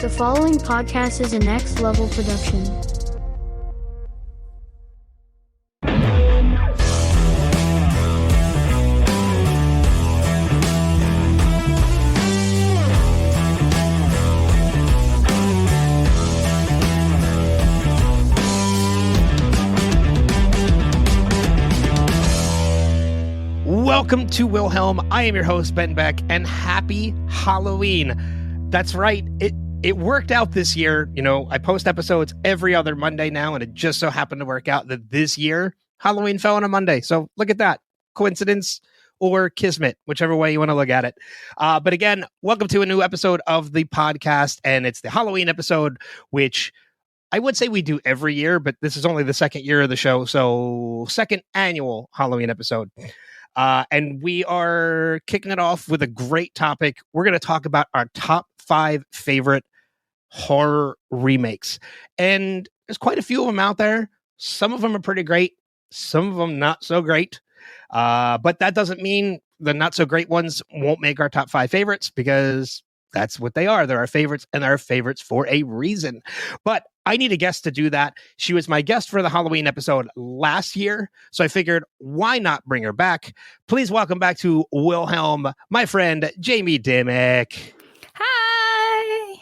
The following podcast is a next level production. Welcome to Wilhelm. I am your host, Ben Beck, and happy Halloween. That's right. It worked out this year. You know, I post episodes every other Monday now, and it just so happened to work out that this year, Halloween fell on a Monday. So look at that. Coincidence or kismet, whichever way you want to look at it. But again, welcome to a new episode of the podcast, and it's the Halloween episode, which I would say we do every year, but this is only the second year of the show, so second annual Halloween episode. And we are kicking it off with a great topic. We're going to talk about our top 5 favorite horror remakes. And there's quite a few of them out there. Some of them are pretty great. Some of them not so great. But that doesn't mean the not so great ones won't make our top 5 favorites, because that's what they are. They're our favorites, and they're our favorites for a reason. But I need a guest to do that. She was my guest for the Halloween episode last year, so I figured, why not bring her back? Please welcome back to Wilhelm, my friend, Jayme Dimmick. Hi!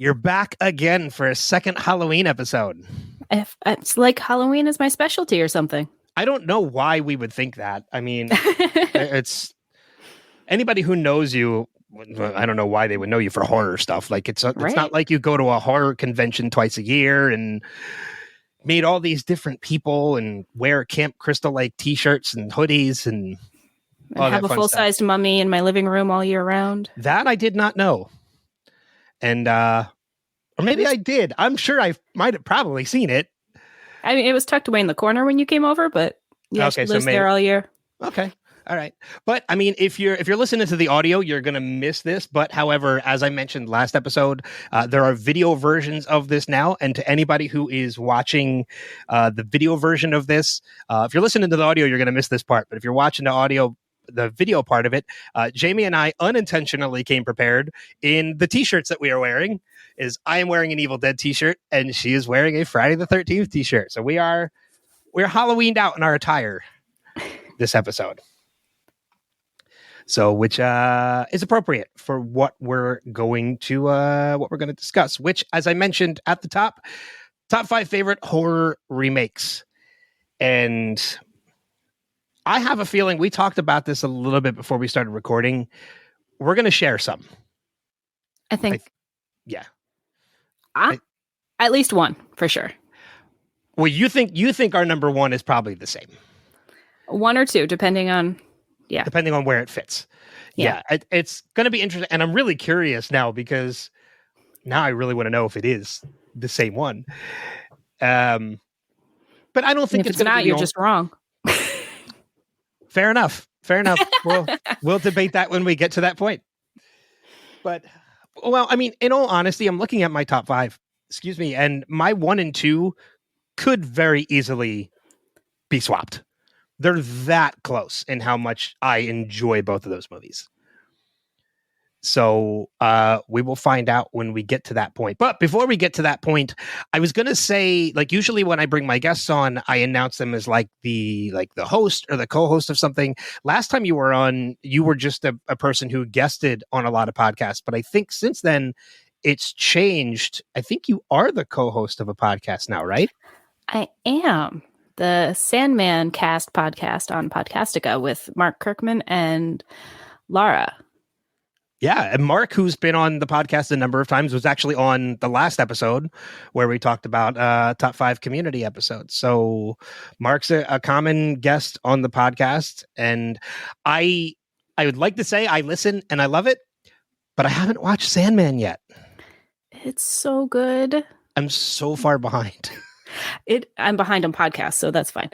You're back again for a second Halloween episode. It's like Halloween is my specialty or something. I don't know why we would think that. I mean, it's anybody who knows you, I don't know why they would know you for horror stuff. Like it's not like you go to a horror convention twice a year and meet all these different people and wear Camp Crystal Lake t-shirts and hoodies and have a full-sized mummy in my living room all year round. That I did not know. And or maybe I did. I'm sure I might have probably seen it. I mean, it was tucked away in the corner when you came over, but yeah, okay, she lives there all year. Okay. All right. But I mean, if you're listening to the audio, you're going to miss this. But however, as I mentioned last episode, there are video versions of this now. And to anybody who is watching the video version of this, if you're listening to the audio, you're going to miss this part. But if you're watching the video part of it, Jayme and I unintentionally came prepared in the t-shirts that we are wearing. Is I am wearing an Evil Dead t-shirt, and she is wearing a Friday the 13th t-shirt. So we're Halloweened out in our attire this episode. So, which is appropriate for what we're going to discuss. Which, as I mentioned at the top 5 favorite horror remakes, and I have a feeling we talked about this a little bit before we started recording. We're going to share some. I think, yeah, at least one for sure. Well, you think our number one is probably the same, 1 or 2, depending on. Yeah. Depending on where it fits. Yeah. It's going to be interesting. And I'm really curious now, because now I really want to know if it is the same one. But I don't think if it's not, you're just wrong. Fair enough. We'll debate that when we get to that point. But, well, I mean, in all honesty, I'm looking at my top 5, and my 1 and 2 could very easily be swapped. They're that close in how much I enjoy both of those movies. So we will find out when we get to that point. But before we get to that point, I was going to say, like, usually when I bring my guests on, I announce them as like the host or the co-host of something. Last time you were on, you were just a person who guested on a lot of podcasts. But I think since then it's changed. I think you are the co-host of a podcast now, right? I am. The Sandman Cast podcast on Podcastica with Mark Kirkman and Laura. Yeah, and Mark, who's been on the podcast a number of times, was actually on the last episode where we talked about top 5 community episodes. So Mark's a common guest on the podcast, and I would like to say I listen and I love it, but I haven't watched Sandman yet. It's so good. I'm so far behind. I'm behind on podcasts, so that's fine.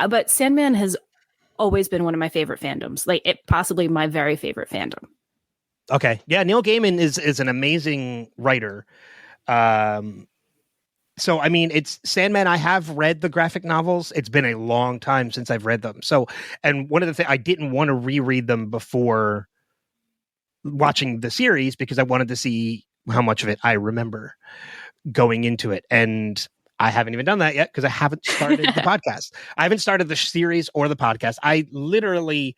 But Sandman has always been one of my favorite fandoms. Like, it possibly my very favorite fandom. Okay. Yeah, Neil Gaiman is an amazing writer. So, I mean, it's Sandman. I have read the graphic novels. It's been a long time since I've read them. So, and one of the things, I didn't want to reread them before watching the series because I wanted to see how much of it I remember going into it. And I haven't even done that yet because I haven't started the podcast. I haven't started the series or the podcast. I literally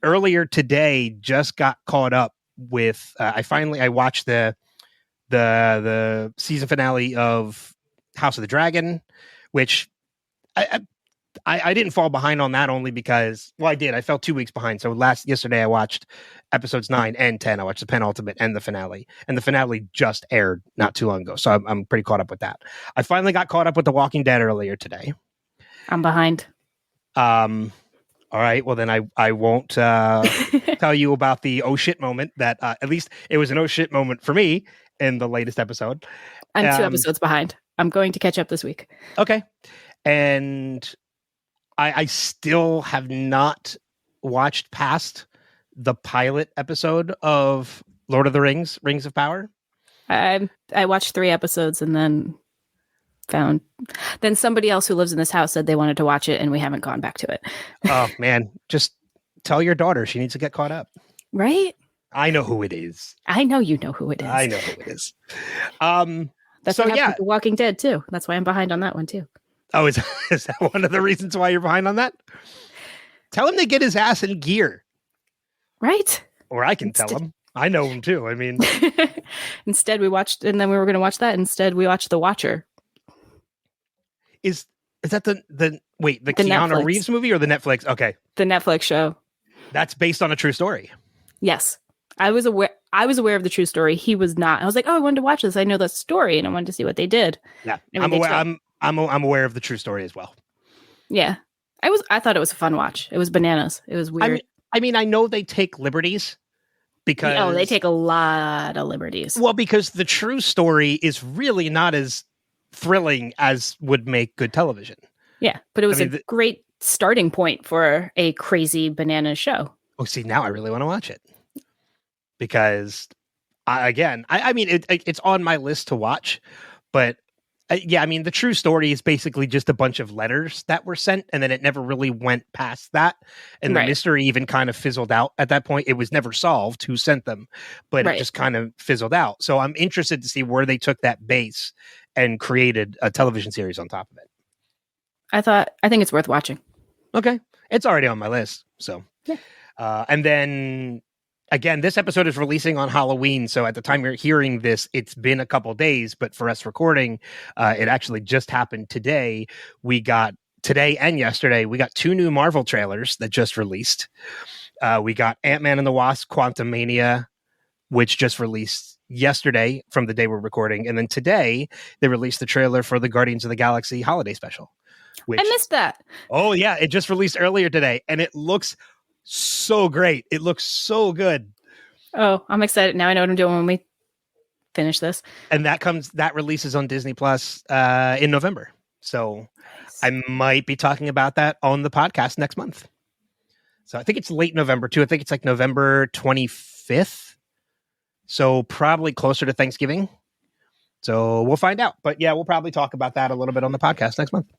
earlier today just got caught up with. I watched the season finale of House of the Dragon, which I didn't fall behind on that only because, well, I did. I fell 2 weeks behind. So yesterday I watched episodes 9 and 10. I watched the penultimate and the finale. And the finale just aired not too long ago. So I'm pretty caught up with that. I finally got caught up with The Walking Dead earlier today. I'm behind. All right. Well, then I won't tell you about the oh shit moment that at least it was an oh shit moment for me in the latest episode. I'm 2 episodes behind. I'm going to catch up this week. Okay. And I still have not watched past the pilot episode of Lord of the Rings, Rings of Power. I watched 3 episodes and then somebody else who lives in this house said they wanted to watch it and we haven't gone back to it. Oh man, just tell your daughter she needs to get caught up. Right? I know who it is. I know you know who it is. I know who it is. That's so what happened yeah, with The Walking Dead too. That's why I'm behind on that one too. Oh, is that one of the reasons why you're behind on that? Tell him to get his ass in gear. Right? Or I can tell him. I know him too. I mean, instead we watched, and then we were going to watch that. Instead, we watched The Watcher. Is that the Keanu Netflix. Reeves movie or the Netflix? Okay, the Netflix show. That's based on a true story. Yes, I was aware of the true story. He was not. I was like, oh, I wanted to watch this. I know the story, and I wanted to see what they did. Yeah, I'm aware of the true story as well. Yeah, I thought it was a fun watch. It was bananas. It was weird. I mean, I know they take liberties because they take a lot of liberties. Well, because the true story is really not as thrilling as would make good television. Yeah, but it was a great starting point for a crazy banana show. Oh, see, now I really want to watch it because it's on my list to watch, but the true story is basically just a bunch of letters that were sent, and then it never really went past that, and the mystery even kind of fizzled out at that point. It was never solved who sent them, but it just kind of fizzled out. So I'm interested to see where they took that base and created a television series on top of it. I think it's worth watching. Okay, it's already on my list. So, and then again, this episode is releasing on Halloween. So at the time you're hearing this, it's been a couple days, but for us recording, it actually just happened today. We got today and yesterday, we got 2 new Marvel trailers that just released. We got Ant-Man and the Wasp: Quantumania, which just released yesterday from the day we're recording. And then today they released the trailer for the Guardians of the Galaxy holiday special. I missed that. Oh yeah. It just released earlier today and it looks so great. It looks so good. Oh, I'm excited. Now I know what I'm doing when we finish this. And that releases on Disney Plus in November. So nice. I might be talking about that on the podcast next month. So I think it's late November too. I think it's like November 25th. So probably closer to Thanksgiving. So we'll find out. But yeah, we'll probably talk about that a little bit on the podcast next month.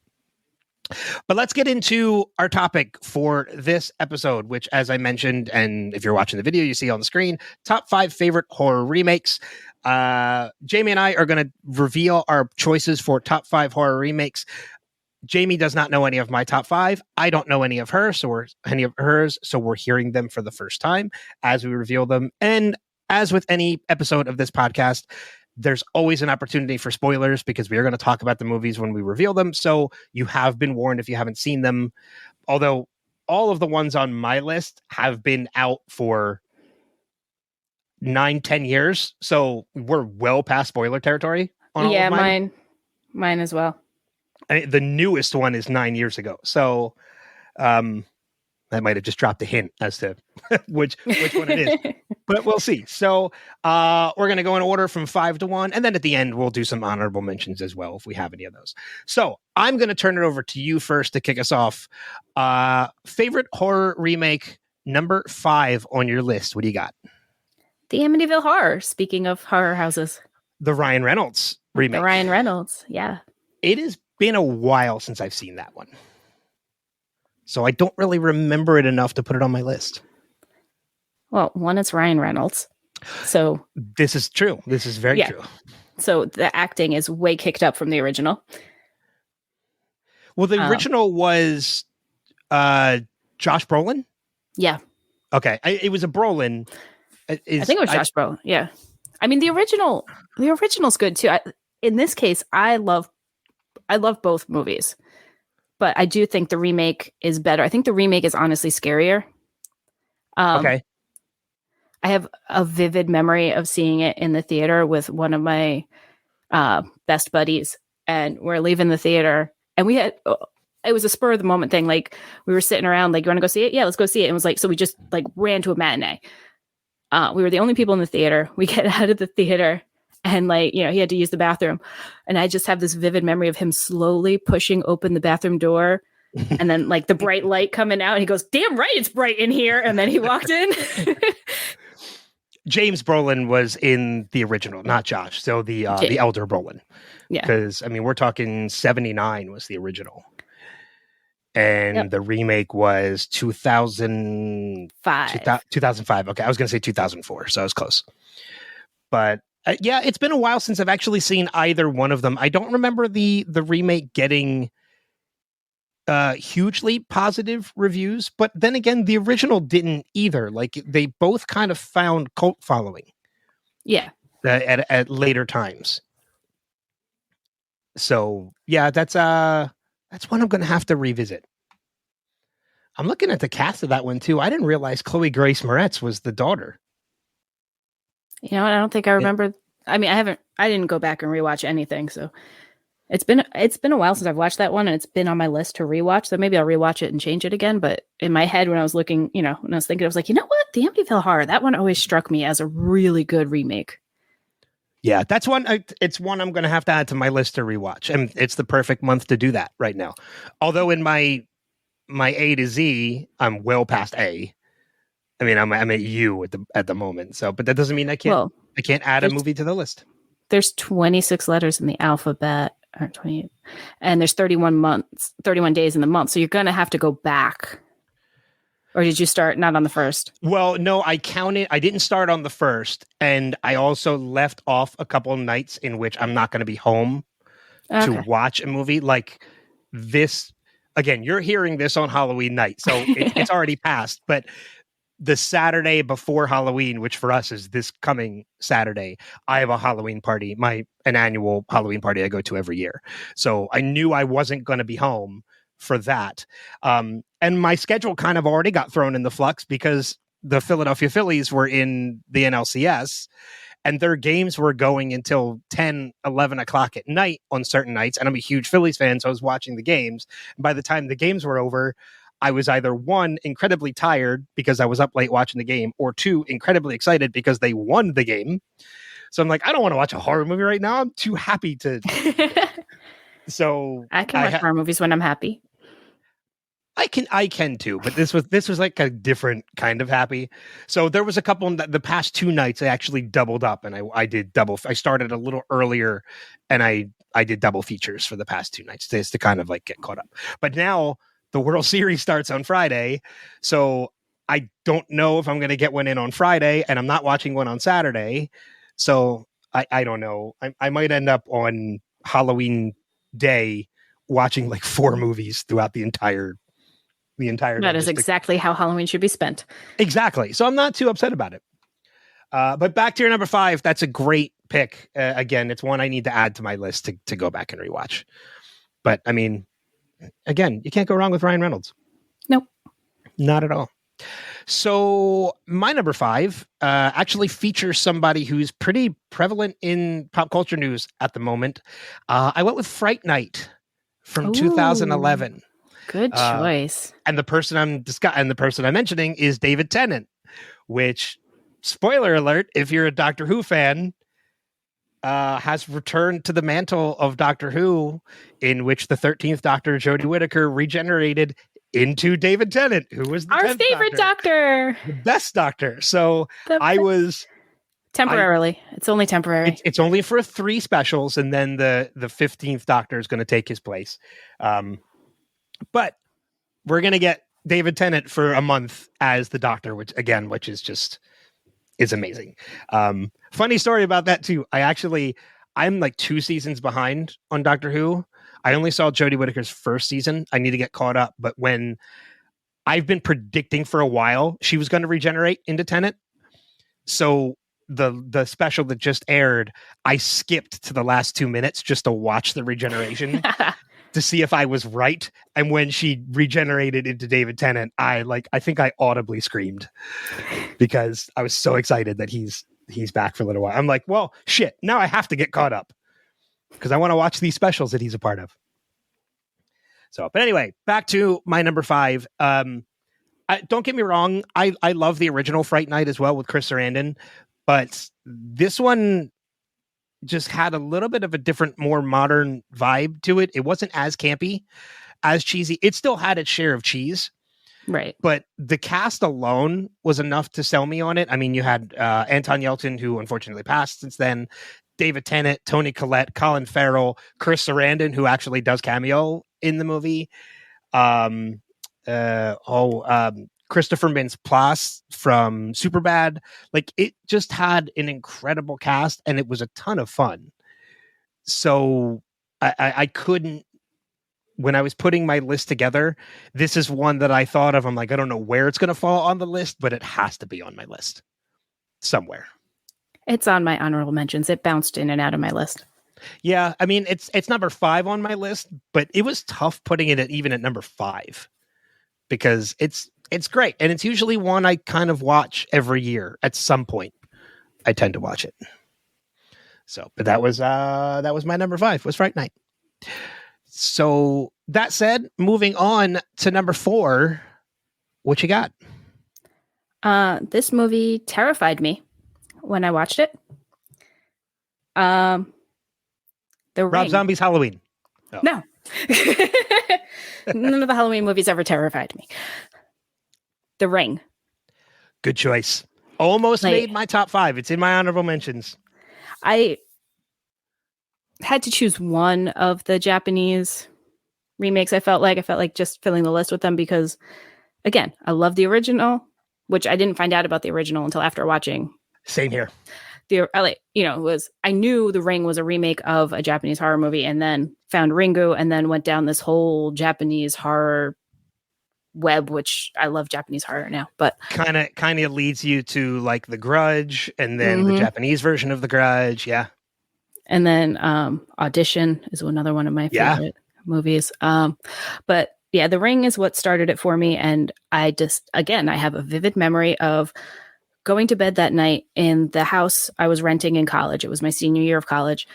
But let's get into our topic for this episode, which, as I mentioned, and if you're watching the video, you see on the screen, top 5 favorite horror remakes. Jayme and I are going to reveal our choices for top 5 horror remakes. Jayme does not know any of my top 5. I don't know any of hers, so we're hearing them for the first time as we reveal them. And as with any episode of this podcast, there's always an opportunity for spoilers because we are going to talk about the movies when we reveal them. So you have been warned if you haven't seen them. Although all of the ones on my list have been out for 9-10 years. So we're well past spoiler territory on all of mine. Mine as well. The newest one is 9 years ago. So that might have just dropped a hint as to which one it is. But we'll see. So we're going to go in order from 5 to 1. And then at the end, we'll do some honorable mentions as well if we have any of those. So I'm going to turn it over to you first to kick us off. Favorite horror remake number 5 on your list. What do you got? The Amityville Horror. Speaking of horror houses. The Ryan Reynolds remake. The Ryan Reynolds. Yeah. It has been a while since I've seen that one. So I don't really remember it enough to put it on my list. Well, one, it's Ryan Reynolds. So This is true. This is very true. So the acting is way kicked up from the original. Well, the original was Josh Brolin? Yeah. Okay. It was a Brolin. I think it was Josh Brolin. Yeah. I mean, the original's good too. In this case, I love both movies, but I do think the remake is better. I think the remake is honestly scarier. Okay. I have a vivid memory of seeing it in the theater with one of my best buddies, and we're leaving the theater, and it was a spur of the moment thing. Like, we were sitting around, like, you want to go see it? Yeah, let's go see it. And it was like, so we just like ran to a matinee. We were the only people in the theater. We get out of the theater, and like, he had to use the bathroom, and I just have this vivid memory of him slowly pushing open the bathroom door. And then like the bright light coming out, and he goes, "Damn right, it's bright in here." And then he walked in. James Brolin was in the original, not Josh. So the elder Brolin. Yeah. Because I mean, we're talking 79 was the original. And the remake was 2005. 2005. Okay, I was going to say 2004, so I was close. But it's been a while since I've actually seen either one of them. I don't remember the remake getting hugely positive reviews, but then again, the original didn't either. Like, they both kind of found cult following. Yeah. At later times. So yeah, that's one I'm going to have to revisit. I'm looking at the cast of that one too. I didn't realize Chloe Grace Moretz was the daughter. I don't think I remember. I mean, I didn't go back and rewatch anything, so it's been a while since I've watched that one, and it's been on my list to rewatch. So maybe I'll rewatch it and change it again. But in my head, when I was looking, when I was thinking, I was like, you know what? The Amityville Horror, that one always struck me as a really good remake. Yeah, that's one. It's one I'm going to have to add to my list to rewatch, and it's the perfect month to do that right now. Although in my A to Z, I'm well past A. I mean, I'm at U at the moment. So, but that doesn't mean I can't add a movie to the list. There's 26 letters in the alphabet, or 28, and there's 31 days in the month. So you're going to have to go back. Or did you start not on the first? Well, no, I counted. I didn't start on the first, and I also left off a couple of nights in which I'm not going to be home to watch a movie like this. Again, you're hearing this on Halloween night, so it's already passed. But the Saturday before Halloween, which for us is this coming Saturday, I have a Halloween party, an annual Halloween party I go to every year. So I knew I wasn't going to be home for that. And my schedule kind of already got thrown in the flux because the Philadelphia Phillies were in the NLCS and their games were going until 10, 11 o'clock at night on certain nights. And I'm a huge Phillies fan, so I was watching the games. And by the time the games were over, I was either one, incredibly tired because I was up late watching the game, or two, incredibly excited because they won the game. So I'm like, I don't want to watch a horror movie right now. I'm too happy to. So I can watch horror movies when I'm happy. I can too, but this was like a different kind of happy. So there was a couple the past 2 nights I actually doubled up, and I did double. I started a little earlier, and I did double features for the past 2 nights just to kind of like get caught up. But now the World Series starts on Friday, so I don't know if I'm going to get one in on Friday, and I'm not watching one on Saturday. So I don't know. I might end up on Halloween day watching like 4 movies throughout the entire That is exactly how Halloween should be spent. Exactly. So I'm not too upset about it. But back to your number 5, that's a great pick. Again, it's one I need to add to my list to go back and rewatch. But I mean, again, you can't go wrong with Ryan Reynolds. Nope. Not at all. So my number 5 actually features somebody who's pretty prevalent in pop culture news at the moment. I went with Fright Night from 2011. Good choice. And the person I'm mentioning is David Tennant, which, spoiler alert, if you're a Doctor Who fan, has returned to the mantle of Doctor Who, in which the 13th Doctor, Jodie Whittaker, regenerated into David Tennant, who was our favorite doctor, the best Doctor. So I was temporarily. It's only temporary. It's only for 3 specials, and then the 15th Doctor is going to take his place. But we're going to get David Tennant for a month as the Doctor, which is just is amazing. Funny story about that too. I'm like 2 seasons behind on Doctor Who. I only saw Jodie Whittaker's first season. I need to get caught up. But when I've been predicting for a while she was going to regenerate into Tennant, so the special that just aired, I skipped to the last 2 minutes just to watch the regeneration to see if I was right. And when she regenerated into David Tennant, I think I audibly screamed because I was so excited that he's back for a little while. I'm like, well, shit, now I have to get caught up because I want to watch these specials that he's a part of. So, but anyway, back to my number 5. Don't get me wrong. I love the original Fright Night as well with Chris Sarandon, but this one just had a little bit of a different, more modern vibe to it. It wasn't as campy, as cheesy. It still had its share of cheese. Right. But the cast alone was enough to sell me on it. I mean, you had Anton Yelchin, who unfortunately passed since then, David Tennant, Toni Collette, Colin Farrell, Chris Sarandon, who actually does cameo in the movie. Christopher Mintz-Plasse from Superbad. Like, it just had an incredible cast, and it was a ton of fun. So I couldn't, when I was putting my list together, this is one that I thought of. I'm like, I don't know where it's going to fall on the list, but it has to be on my list somewhere. It's on my honorable mentions. It bounced in and out of my list. Yeah, I mean, it's number 5 on my list, but it was tough putting it even at number 5 because it's great, and it's usually one I kind of watch every year at some point. I tend to watch it. So, but that was my number 5 was Fright Night. So that said, moving on to number 4, what you got? This movie terrified me when I watched it. The Rob Ring. Zombie's Halloween. Oh. No. None of the Halloween movies ever terrified me. The Ring. Good choice. Almost made my top 5. It's in my honorable mentions. I had to choose one of the Japanese remakes. I felt like just filling the list with them because, again, I love the original, which I didn't find out about the original until after watching. Same here. I knew The Ring was a remake of a Japanese horror movie, and then found Ringu, and then went down this whole Japanese horror web, which I love Japanese horror now, but kind of leads you to like The Grudge, and then the Japanese version of The Grudge. Yeah. And then Audition is another one of my favorite movies. But yeah, The Ring is what started it for me. And I have a vivid memory of going to bed that night in the house I was renting in college. It was my senior year of college.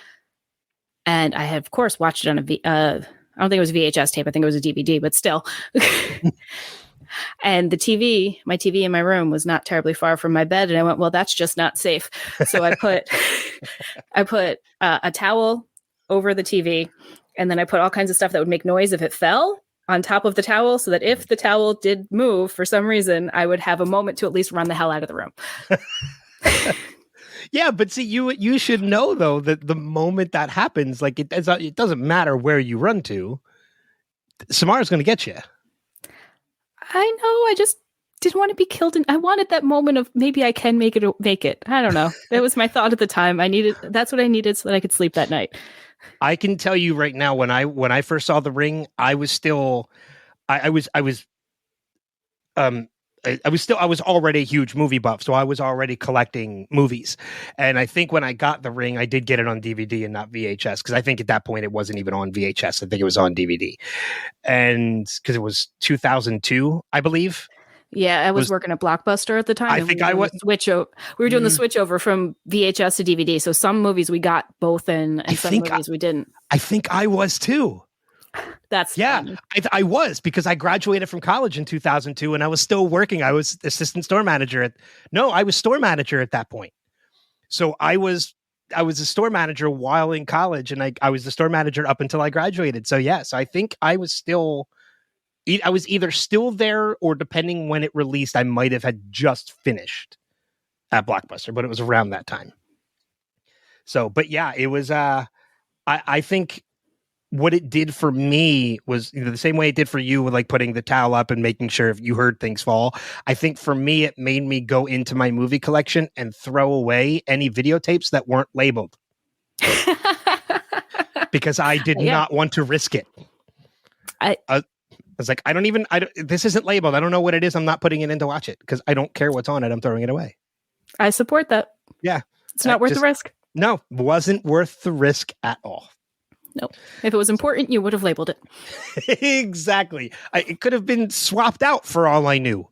And I had, of course, watched it on I don't think it was a VHS tape. I think it was a DVD, but still. And my TV in my room was not terribly far from my bed. And I went, well, that's just not safe. So I put a towel over the TV. And then I put all kinds of stuff that would make noise if it fell on top of the towel, so that if the towel did move for some reason, I would have a moment to at least run the hell out of the room. Yeah, but see, you should know though that the moment that happens, like it doesn't matter where you run to, Samara's going to get you. I know. I just didn't want to be killed, and I wanted that moment of maybe I can make it. I don't know. That was my thought at the time. That's what I needed so that I could sleep that night. I can tell you right now, when I first saw The Ring, I was already a huge movie buff, so I was already collecting movies. And I think when I got The Ring, I did get it on DVD and not VHS, because I think at that point it wasn't even on VHS. I think it was on DVD, and because it was 2002, I believe. Yeah, I was working at Blockbuster at the time. I think I was. We were doing the switch over from VHS to DVD. So some movies we got both in, and some movies we didn't. I think I was too. That's I was, because I graduated from college in 2002 and I was still working. I was assistant store manager I was store manager at that point. So I was a store manager while in college, and I was the store manager up until I graduated. So yes, I think I was either still there, or depending when it released, I might have had just finished at Blockbuster, but it was around that time. So, but yeah, it was, I think what it did for me was, you know, the same way it did for you with like putting the towel up and making sure if you heard things fall. I think for me, it made me go into my movie collection and throw away any videotapes that weren't labeled because I did not want to risk it. I was like, this isn't labeled. I don't know what it is. I'm not putting it in to watch it because I don't care what's on it. I'm throwing it away. I support that. Yeah. It's not worth the risk. No, wasn't worth the risk at all. No. If it was important, you would have labeled it. Exactly. It could have been swapped out for all I knew.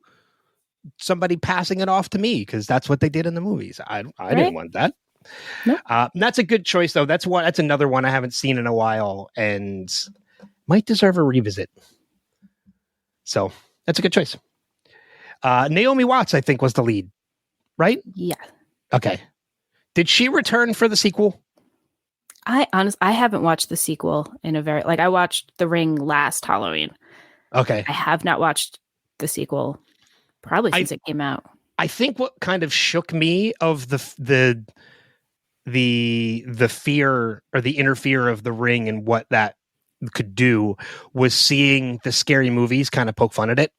Somebody passing it off to me because that's what they did in the movies. I didn't want that. Nope. That's a good choice, though. That's another one I haven't seen in a while and might deserve a revisit. So that's a good choice. Naomi Watts, I think, was the lead, right? Yeah. Okay. Did she return for the sequel? I haven't watched the sequel in I watched The Ring last Halloween. Okay. I have not watched the sequel probably since it came out. I think what kind of shook me of the fear or the inner fear of The Ring and what that could do was seeing the scary movies kind of poke fun at it.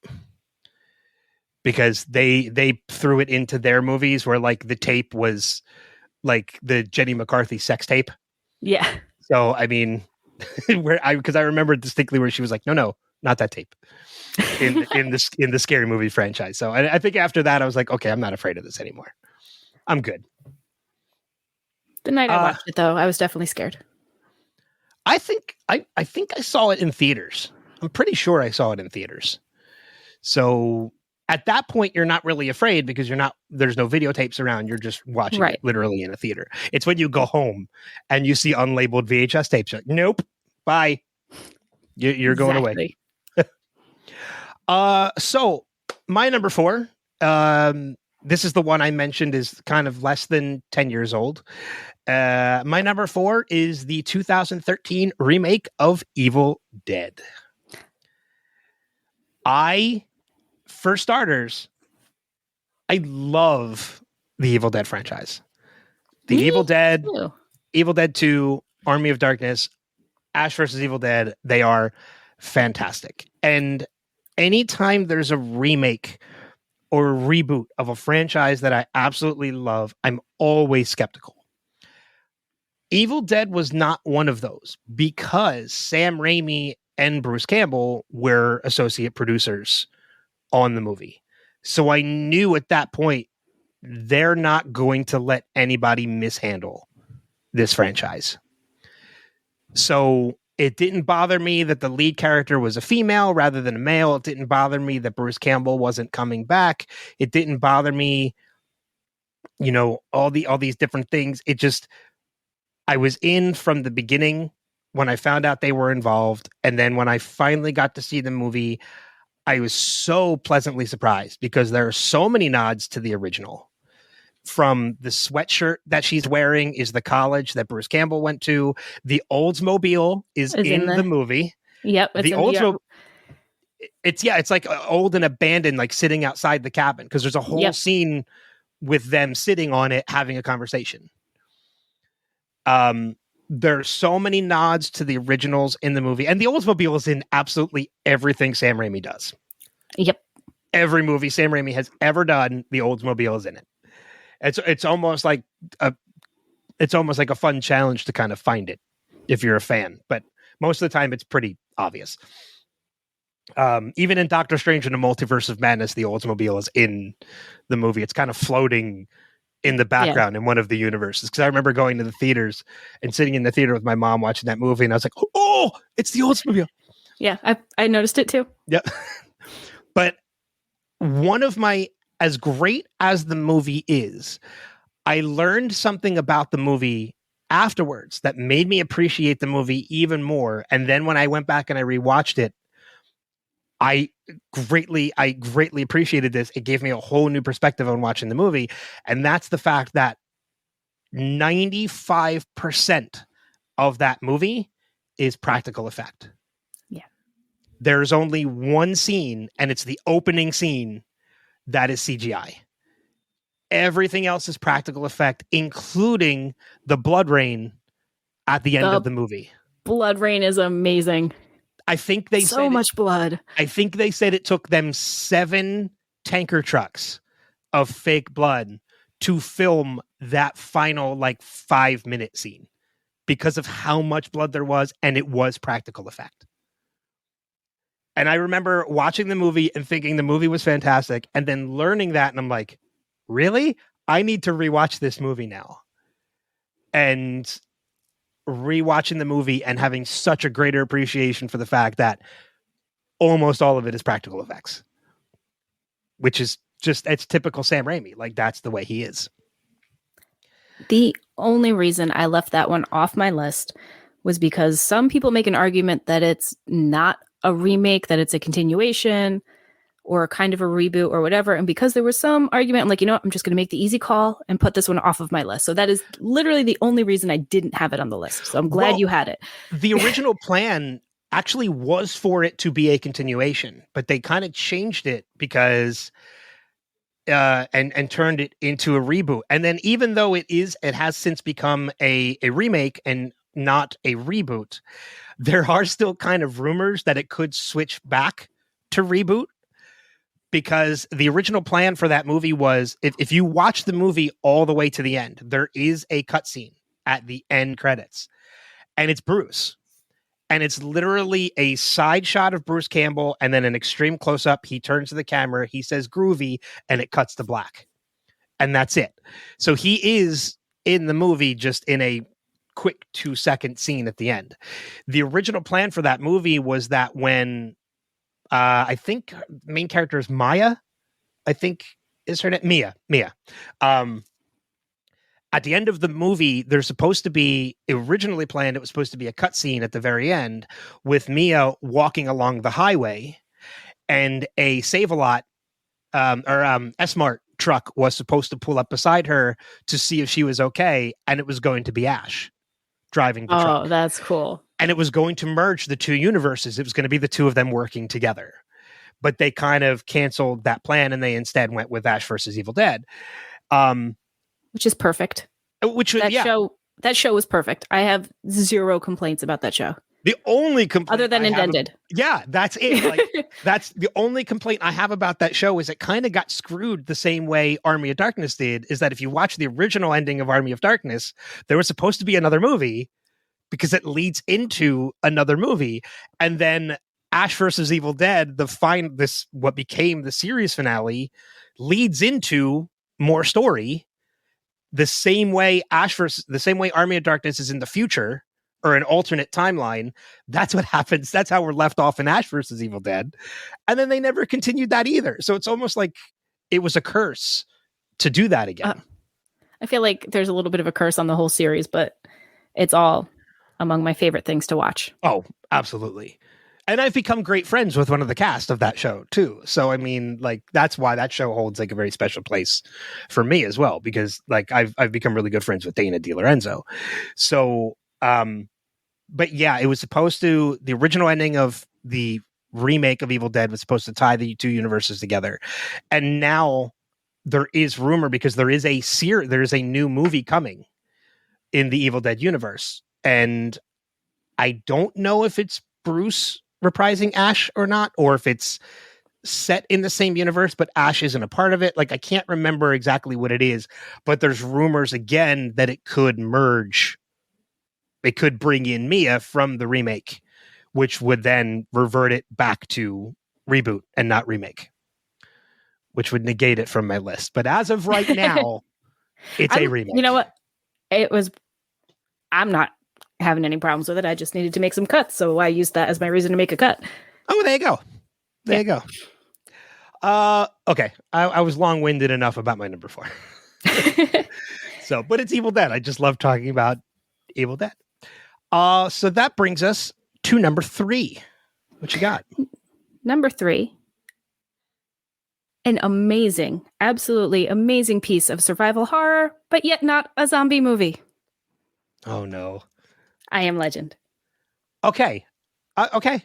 Because they threw it into their movies where like the tape was like the Jenny McCarthy sex tape. Yeah. So I mean, because I remember distinctly where she was like, no, not that tape in the scary movie franchise. So I think after that I was like, okay, I'm not afraid of this anymore. I'm good. The night I watched it though, I was definitely scared. I think I saw it in theaters. I'm pretty sure I saw it in theaters. So at that point, you're not really afraid because there's no videotapes around. You're just watching it literally in a theater. It's when you go home and you see unlabeled VHS tapes. You're like, nope, bye. You're going away. So my number 4, this is the one I mentioned is kind of less than 10 years old. My number 4 is the 2013 remake of Evil Dead. For starters, I love the Evil Dead franchise. Evil Dead, too. Evil Dead 2, Army of Darkness, Ash vs. Evil Dead, they are fantastic. And anytime there's a remake or a reboot of a franchise that I absolutely love, I'm always skeptical. Evil Dead was not one of those because Sam Raimi and Bruce Campbell were associate producers on the movie. So I knew at that point, they're not going to let anybody mishandle this franchise. So it didn't bother me that the lead character was a female rather than a male. It didn't bother me that Bruce Campbell wasn't coming back. It didn't bother me, all these different things. It just, I was in from the beginning when I found out they were involved. And then when I finally got to see the movie, I was so pleasantly surprised because there are so many nods to the original. From the sweatshirt that she's wearing is the college that Bruce Campbell went to. The Oldsmobile is in the movie. Yep. The Oldsmobile. It's like old and abandoned, like sitting outside the cabin because there's a whole scene with them sitting on it having a conversation. There are so many nods to the originals in the movie, and the Oldsmobile is in absolutely everything Sam Raimi does. Yep. Every movie Sam Raimi has ever done, the Oldsmobile is in it. It's almost like a fun challenge to kind of find it if you're a fan, but most of the time it's pretty obvious. Even in Doctor Strange in the Multiverse of Madness, the Oldsmobile is in the movie. It's kind of floating in the background in one of the universes. Because I remember going to the theaters and sitting in the theater with my mom watching that movie, and I was like, "Oh, it's the Oldsmobile." Yeah, I noticed it too. Yep. But one of my, as great as the movie is, I learned something about the movie afterwards that made me appreciate the movie even more. And then when I went back and I rewatched it, I greatly appreciated this. It gave me a whole new perspective on watching the movie. And that's the fact that 95% of that movie is practical effect. Yeah. There's only one scene, and it's the opening scene, that is CGI. Everything else is practical effect, including the blood rain at the end of the movie. blood rain is amazing. I think they so much blood. I think they said it took them 7 tanker trucks of fake blood to film that final 5-minute scene because of how much blood there was, and it was practical effect. And I remember watching the movie and thinking the movie was fantastic, and then learning that, and I'm like, really? I need to rewatch this movie now. And rewatching the movie and having such a greater appreciation for the fact that almost all of it is practical effects, which is just, it's typical Sam Raimi. That's the way he is. The only reason I left that one off my list was because some people make an argument that it's not a remake, that it's a continuation or kind of a reboot or whatever. And because there was some argument, I'm like, you know what? I'm just going to make the easy call and put this one off of my list. So that is literally the only reason I didn't have it on the list. So I'm glad you had it. The original plan actually was for it to be a continuation, but they kind of changed it because and turned it into a reboot. And then even though it has since become a remake and not a reboot, there are still kind of rumors that it could switch back to reboot, because the original plan for that movie was, if you watch the movie all the way to the end, there is a cutscene at the end credits, and it's Bruce. And it's literally a side shot of Bruce Campbell and then an extreme close up. He turns to the camera, he says groovy, and it cuts to black. And that's it. So he is in the movie just in a quick 2-second scene at the end. The original plan for that movie was that when I think the main character is Maya, I think is her name, Mia. At the end of the movie, there's supposed to be, originally planned, it was supposed to be a cutscene at the very end with Mia walking along the highway, and a Save-A-Lot S-Mart truck was supposed to pull up beside her to see if she was okay, and it was going to be Ash driving the truck. Oh, that's cool. And it was going to merge the two universes. It was going to be the two of them working together. But they kind of canceled that plan, and they instead went with Ash versus Evil Dead. Which is perfect. That show was perfect. I have zero complaints about that show. The only complaint, other than it ended. Yeah, that's it. That's the only complaint I have about that show, is it kind of got screwed the same way Army of Darkness did. Is that if you watch the original ending of Army of Darkness, there was supposed to be another movie because it leads into another movie, and then Ash versus Evil Dead, what became the series finale, leads into more story. The same way Army of Darkness is in the future or an alternate timeline. That's what happens. That's how we're left off in Ash versus Evil Dead. And then they never continued that either. So it's almost like it was a curse to do that again. I feel like there's a little bit of a curse on the whole series, but it's all among my favorite things to watch. Oh, absolutely. And I've become great friends with one of the cast of that show too. So, I mean, that's why that show holds a very special place for me as well, because I've become really good friends with Dana DiLorenzo. So, but yeah, it was supposed to, the original ending of the remake of Evil Dead was supposed to tie the two universes together. And now there is rumor, because there is a new movie coming in the Evil Dead universe. And I don't know if it's Bruce reprising Ash or not, or if it's set in the same universe, but Ash isn't a part of it. I can't remember exactly what it is, but there's rumors again that it could merge. It could bring in Mia from the remake, which would then revert it back to reboot and not remake, which would negate it from my list. But as of right now, it's a remake. You know what? I'm not having any problems with it. I just needed to make some cuts, so I used that as my reason to make a cut. Oh, there you go. There you go. Okay. I was long-winded enough about my number 4. But it's Evil Dead. I just love talking about Evil Dead. So that brings us to number 3. What you got? Number 3. An amazing, absolutely amazing piece of survival horror, but yet not a zombie movie. Oh no. I Am Legend. Okay. Okay.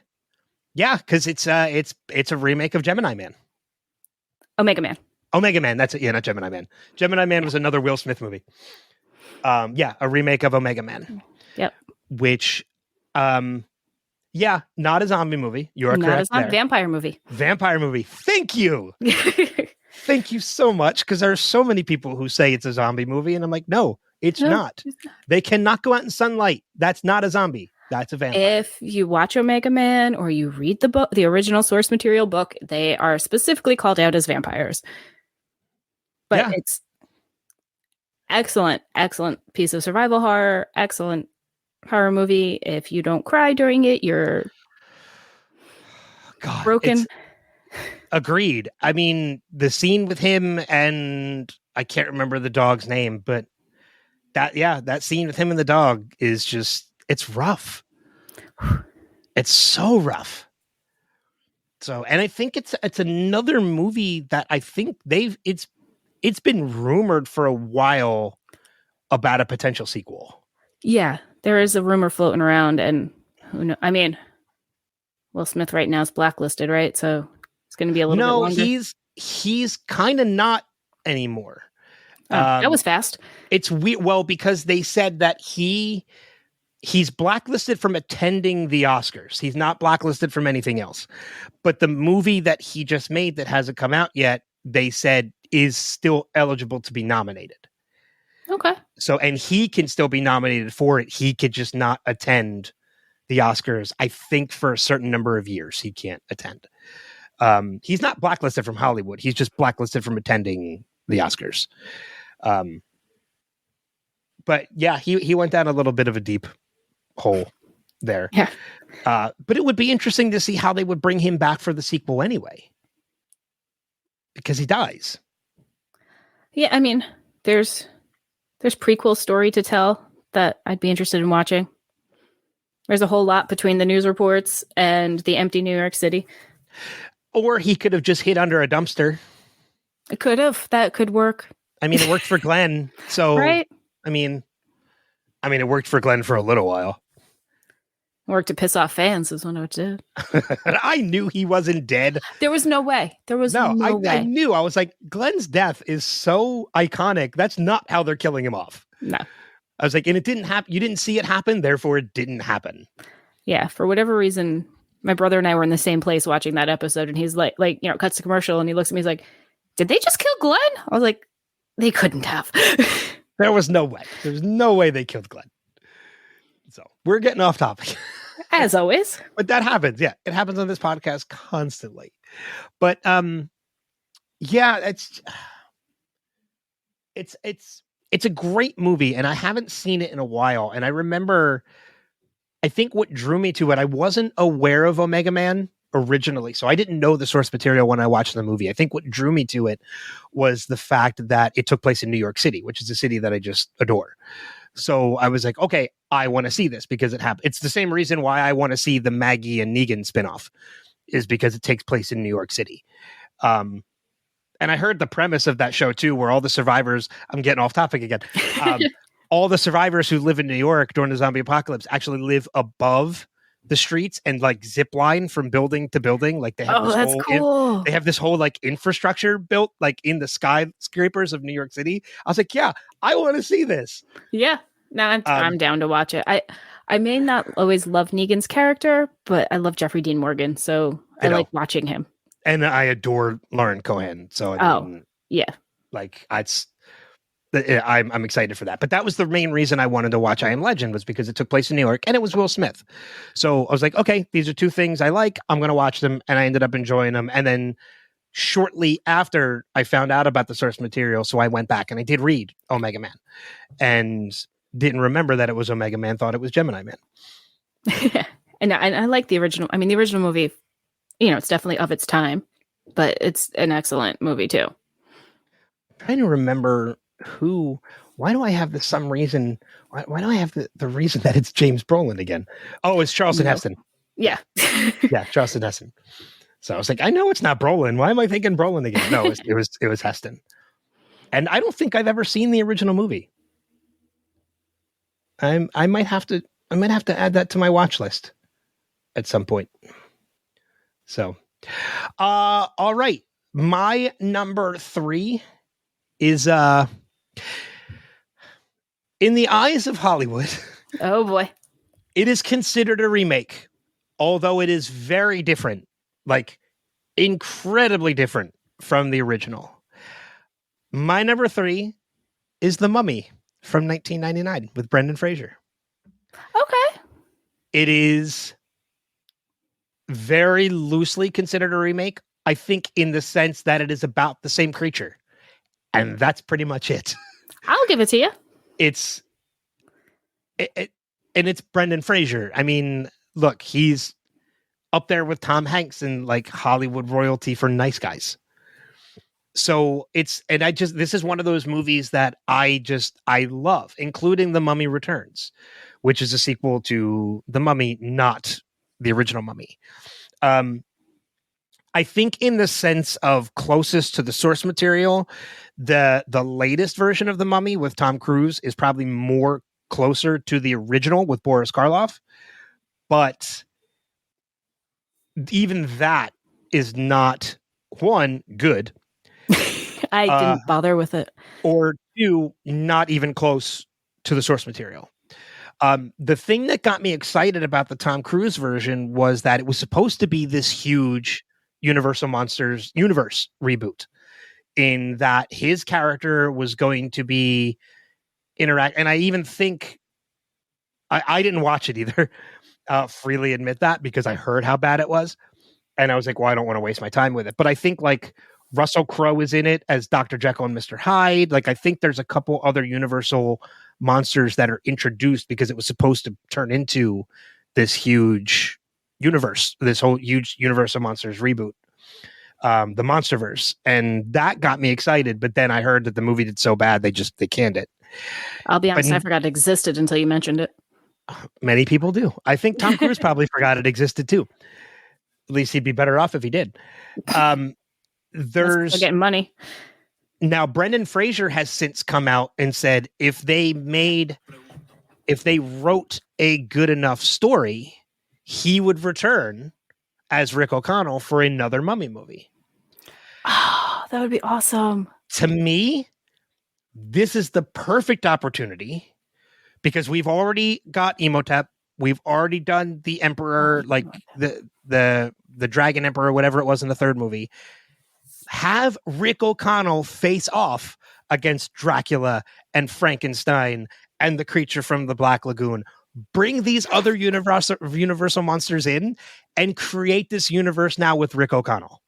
Yeah, because it's a remake of Gemini Man. Omega Man. That's it. Yeah, not Gemini Man. Gemini Man was another Will Smith movie. Yeah, a remake of Omega Man. Yep. Which Yeah, not a zombie movie. You are Not correct as not there. vampire movie. Vampire movie. Thank you. Thank you so much, because there are so many people who say it's a zombie movie, and I'm like, no, it's not. They cannot go out in sunlight. That's not a zombie. That's a vampire. If you watch Omega Man or you read the book, the original source material book, they are specifically called out as vampires. But it's excellent piece of survival horror, excellent horror movie. If you don't cry during it, you're broken. Agreed. I mean, the scene with him and I can't remember the dog's name, but that scene with him and the dog is just, it's rough. It's so rough. So, and I think it's another movie that I think it's been rumored for a while about a potential sequel. Yeah, there is a rumor floating around, and who knows? I mean, Will Smith right now is blacklisted, right? So it's going to be a little bit longer. No, he's kind of not anymore. That was fast. It's weird. Well, because they said that he's blacklisted from attending the Oscars. He's not blacklisted from anything else. But the movie that he just made that hasn't come out yet, they said is still eligible to be nominated. Okay. So, and he can still be nominated for it. He could just not attend the Oscars. I think for a certain number of years, he can't attend. He's not blacklisted from Hollywood. He's just blacklisted from attending the Oscars. But yeah, he went down a little bit of a deep hole there. Yeah. But it would be interesting to see how they would bring him back for the sequel anyway, because he dies. Yeah, I mean, there's prequel story to tell that I'd be interested in watching. There's a whole lot between the news reports and the empty New York City. Or he could have just hid under a dumpster. It could have. That could work. I mean, it worked for Glenn. So, right? I mean, it worked for Glenn for a little while. It worked to piss off fans is when it did. I knew he wasn't dead. There was no way. There was no way. I knew. I was like, Glenn's death is so iconic. That's not how they're killing him off. No. I was like, and it didn't happen. You didn't see it happen. Therefore, it didn't happen. Yeah. For whatever reason, my brother and I were in the same place watching that episode. And he's like, cuts to commercial and he looks at me. He's like, did they just kill Glenn? I was like, they couldn't have. There was no way. There's no way they killed Glenn. So we're getting off topic. As always. But that happens. Yeah. It happens on this podcast constantly. But yeah, it's a great movie, and I haven't seen it in a while. And I remember, I think what drew me to it, I wasn't aware of Omega Man originally, so I didn't know the source material when I watched the movie. I think what drew me to it was the fact that it took place in New York City, which is a city that I just adore. So I was like, okay, I want to see this because it happened. It's the same reason why I want to see the Maggie and Negan spinoff, is because it takes place in New York City. And I heard the premise of that show too, where all the survivors, I'm getting off topic again. All the survivors who live in New York during the zombie apocalypse actually live above the streets and like zip line from building to building. Like they have cool. They have this whole like infrastructure built like in the skyscrapers of New York City. I was like, yeah, I want to see this. Yeah. No, I'm down to watch it. I may not always love Negan's character, but I love Jeffrey Dean Morgan, so I like watching him. And I adore Lauren Cohan. So yeah, like I'm excited for that. But that was the main reason I wanted to watch I Am Legend, was because it took place in New York and it was Will Smith. So I was like, okay, these are two things I like. I'm going to watch them. And I ended up enjoying them. And then shortly after, I found out about the source material. So I went back and I did read Omega Man and didn't remember that it was Omega Man, thought it was Gemini Man. And I like the original. I mean, the original movie, it's definitely of its time, but it's an excellent movie too. I'm trying to remember why do I have the some reason? Why do I have the reason that it's James Brolin again? Oh, it's Charlton Heston. Yeah. Yeah, Charlton Heston. So I was like, I know it's not Brolin. Why am I thinking Brolin again? No, it was Heston. And I don't think I've ever seen the original movie. I might have to add that to my watch list at some point. So, all right. My number 3 is In the Eyes of Hollywood. Oh boy. It is considered a remake, although it is very different, like incredibly different from the original. My number 3 is The Mummy from 1999 with Brendan Fraser. Okay. It is very loosely considered a remake, I think, in the sense that it is about the same creature. And that's pretty much it. I'll give it to you. And it's Brendan Fraser. I mean, look, he's up there with Tom Hanks and like Hollywood royalty for Nice Guys. So this is one of those movies that I love, including The Mummy Returns, which is a sequel to The Mummy, not the original Mummy. I think in the sense of closest to the source material, the latest version of The Mummy with Tom Cruise is probably more closer to the original with Boris Karloff. But even that is not, one, good. I didn't bother with it. Or 2, not even close to the source material. The thing that got me excited about the Tom Cruise version was that it was supposed to be this huge Universal Monsters universe reboot, in that his character was going to be interact. And I even think I didn't watch it either. Freely admit that, because I heard how bad it was. And I was like, well, I don't want to waste my time with it. But I think like Russell Crowe is in it as Dr. Jekyll and Mr. Hyde. Like, I think there's a couple other Universal monsters that are introduced because it was supposed to turn into this huge universe, this whole huge Universal Monsters reboot, the Monsterverse. And that got me excited. But then I heard that the movie did so bad, they canned it. I'll be honest, I forgot it existed until you mentioned it. Many people do. I think Tom Cruise probably forgot it existed too. At least he'd be better off if he did. There's getting money. Now, Brendan Fraser has since come out and said if they wrote a good enough story, he would return as Rick O'Connell for another Mummy movie. Oh, that would be awesome. To me, this is the perfect opportunity, because we've already got Imhotep. We've already done the Emperor, like the Dragon Emperor, whatever it was in the third movie. Have Rick O'Connell face off against Dracula and Frankenstein and the creature from the Black Lagoon. Bring these other Universal monsters in and create this universe now with Rick O'Connell.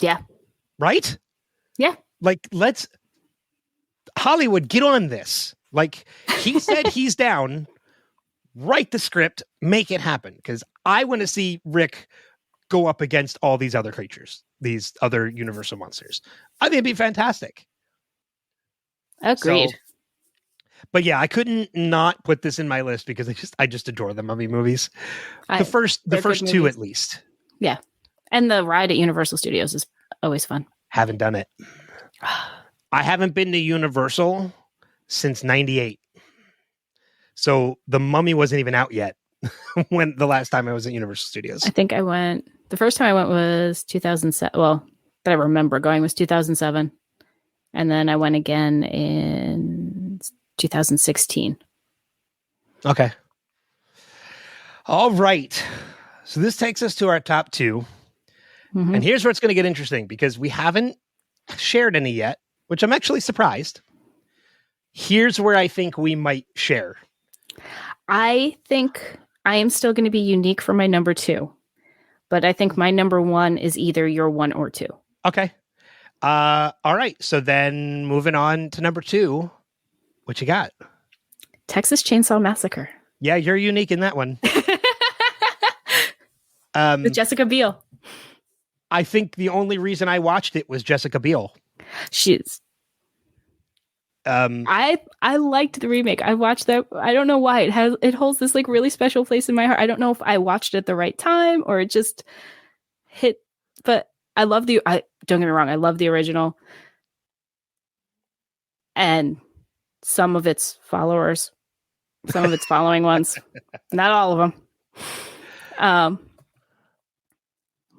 Yeah. Right? Yeah. Like, let's Hollywood get on this. Like, he said he's down. Write the script, make it happen, because I want to see Rick go up against all these other creatures, these other Universal monsters. I think it'd be fantastic. Agreed. But yeah, I couldn't not put this in my list because I just adore the Mummy movies. The first 2 at least. Yeah. And the ride at Universal Studios is always fun. Haven't done it. I haven't been to Universal since 98. So the Mummy wasn't even out yet when the last time I was at Universal Studios. I think the first time I went was 2007. Well, that I remember going was 2007. And then I went again in 2016. Okay. All right. So this takes us to our top 2. Mm-hmm. And here's where it's going to get interesting, because we haven't shared any yet, which I'm actually surprised. Here's where I think we might share. I think I am still going to be unique for my number 2, but I think my number 1 is either your 1 or 2. Okay. All right. So then moving on to number 2, what you got? Texas Chainsaw Massacre. Yeah, you're unique in that one. With Jessica Biel. I think the only reason I watched it was Jessica Biel. She's. I liked the remake. I watched that. I don't know why it holds this like really special place in my heart. I don't know if I watched it at the right time or it just hit. But I love don't get me wrong. I love the original, and some of its followers, some of its following ones, not all of them.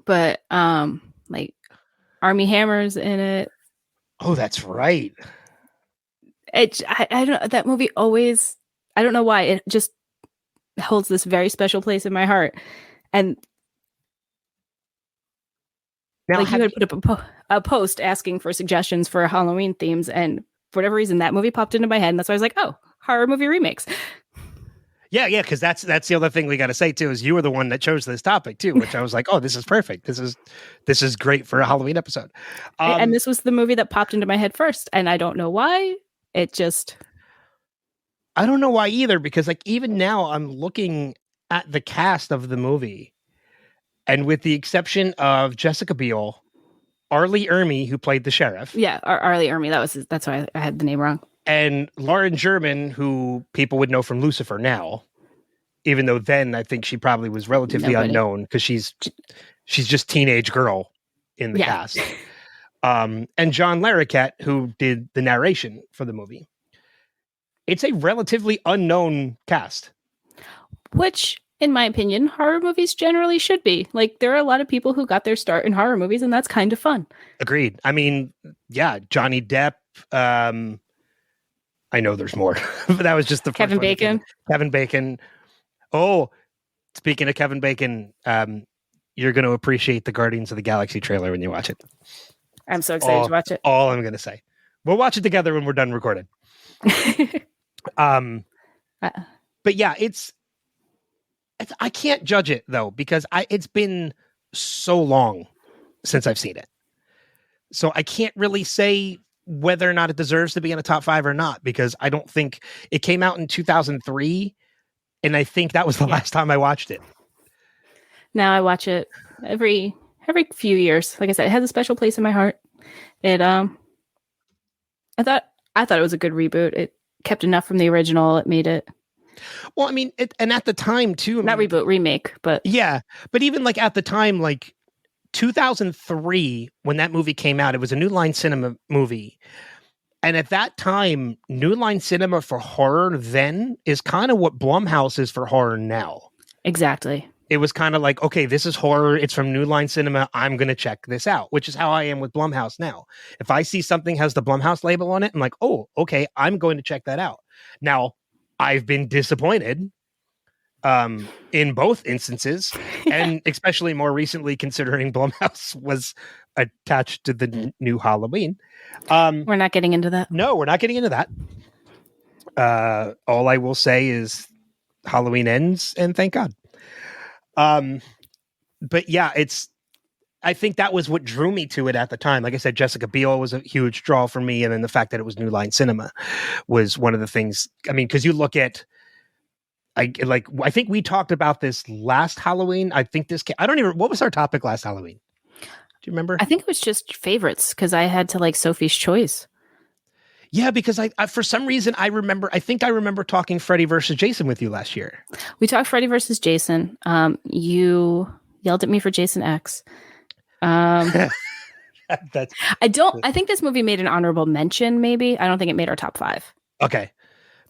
But like Armie Hammer's in it. Oh, that's right. I don't know, that movie always, I don't know why. It just holds this very special place in my heart. And Now, like you had put up a post asking for suggestions for Halloween themes, and for whatever reason, that movie popped into my head, and that's why I was like, oh, horror movie remakes. Yeah, because that's the other thing we got to say too is you were the one that chose this topic too, which I was like, oh, this is perfect. This is great for a Halloween episode. And this was the movie that popped into my head first, and I don't know why. I don't know why either, because like even now I'm looking at the cast of the movie, and with the exception of Jessica Biel, Arlie Ermey, who played the sheriff, Arlie Ermey, that's why I had the name wrong. And Lauren German, who people would know from Lucifer now, even though then I think she probably was relatively unknown because she's just teenage girl in the cast. And John Larroquette, who did the narration for the movie. It's a relatively unknown cast. Which, in my opinion, horror movies generally should be. Like, there are a lot of people who got their start in horror movies, and that's kind of fun. Agreed. I mean, yeah, Johnny Depp, I know there's more, but that was just the Kevin Bacon. Kevin Bacon. Oh, speaking of Kevin Bacon, you're going to appreciate the Guardians of the Galaxy trailer when you watch it. I'm so excited to watch it. All I'm going to say. We'll watch it together when we're done recording. But yeah, it's I can't judge it though, because it's been so long since I've seen it. So I can't really say whether or not it deserves to be in a top 5 or not, because I don't think it came out in 2003. And I think that was the last time I watched it. Now I watch it every few years. Like I said, it has a special place in my heart. It I thought it was a good reboot. It kept enough from the original. It made it. Well, I mean, and at the time too. Not reboot, remake, but yeah. But even like at the time, like 2003, when that movie came out, it was a New Line Cinema movie. And at that time, New Line Cinema for horror then is kind of what Blumhouse is for horror now. Exactly. It was kind of like, okay, this is horror. It's from New Line Cinema. I'm going to check this out, which is how I am with Blumhouse now. If I see something has the Blumhouse label on it, I'm like, oh, okay, I'm going to check that out. Now, I've been disappointed in both instances, and especially more recently, considering Blumhouse was attached to the new Halloween. We're not getting into that. No, we're not getting into that. All I will say is Halloween ends, and thank God. But yeah, I think that was what drew me to it at the time. Like I said, Jessica Biel was a huge draw for me. And then the fact that it was New Line Cinema was one of the things. I mean, because you look at, I think we talked about this last Halloween. I think what was our topic last Halloween? Do you remember? I think it was just favorites, because I had to like Sophie's Choice. Yeah, because I for some reason I remember talking Freddy versus Jason with you last year. We talked Freddy versus Jason. You yelled at me for Jason X. I think this movie made an honorable mention. Maybe I don't think it made our top 5. Okay,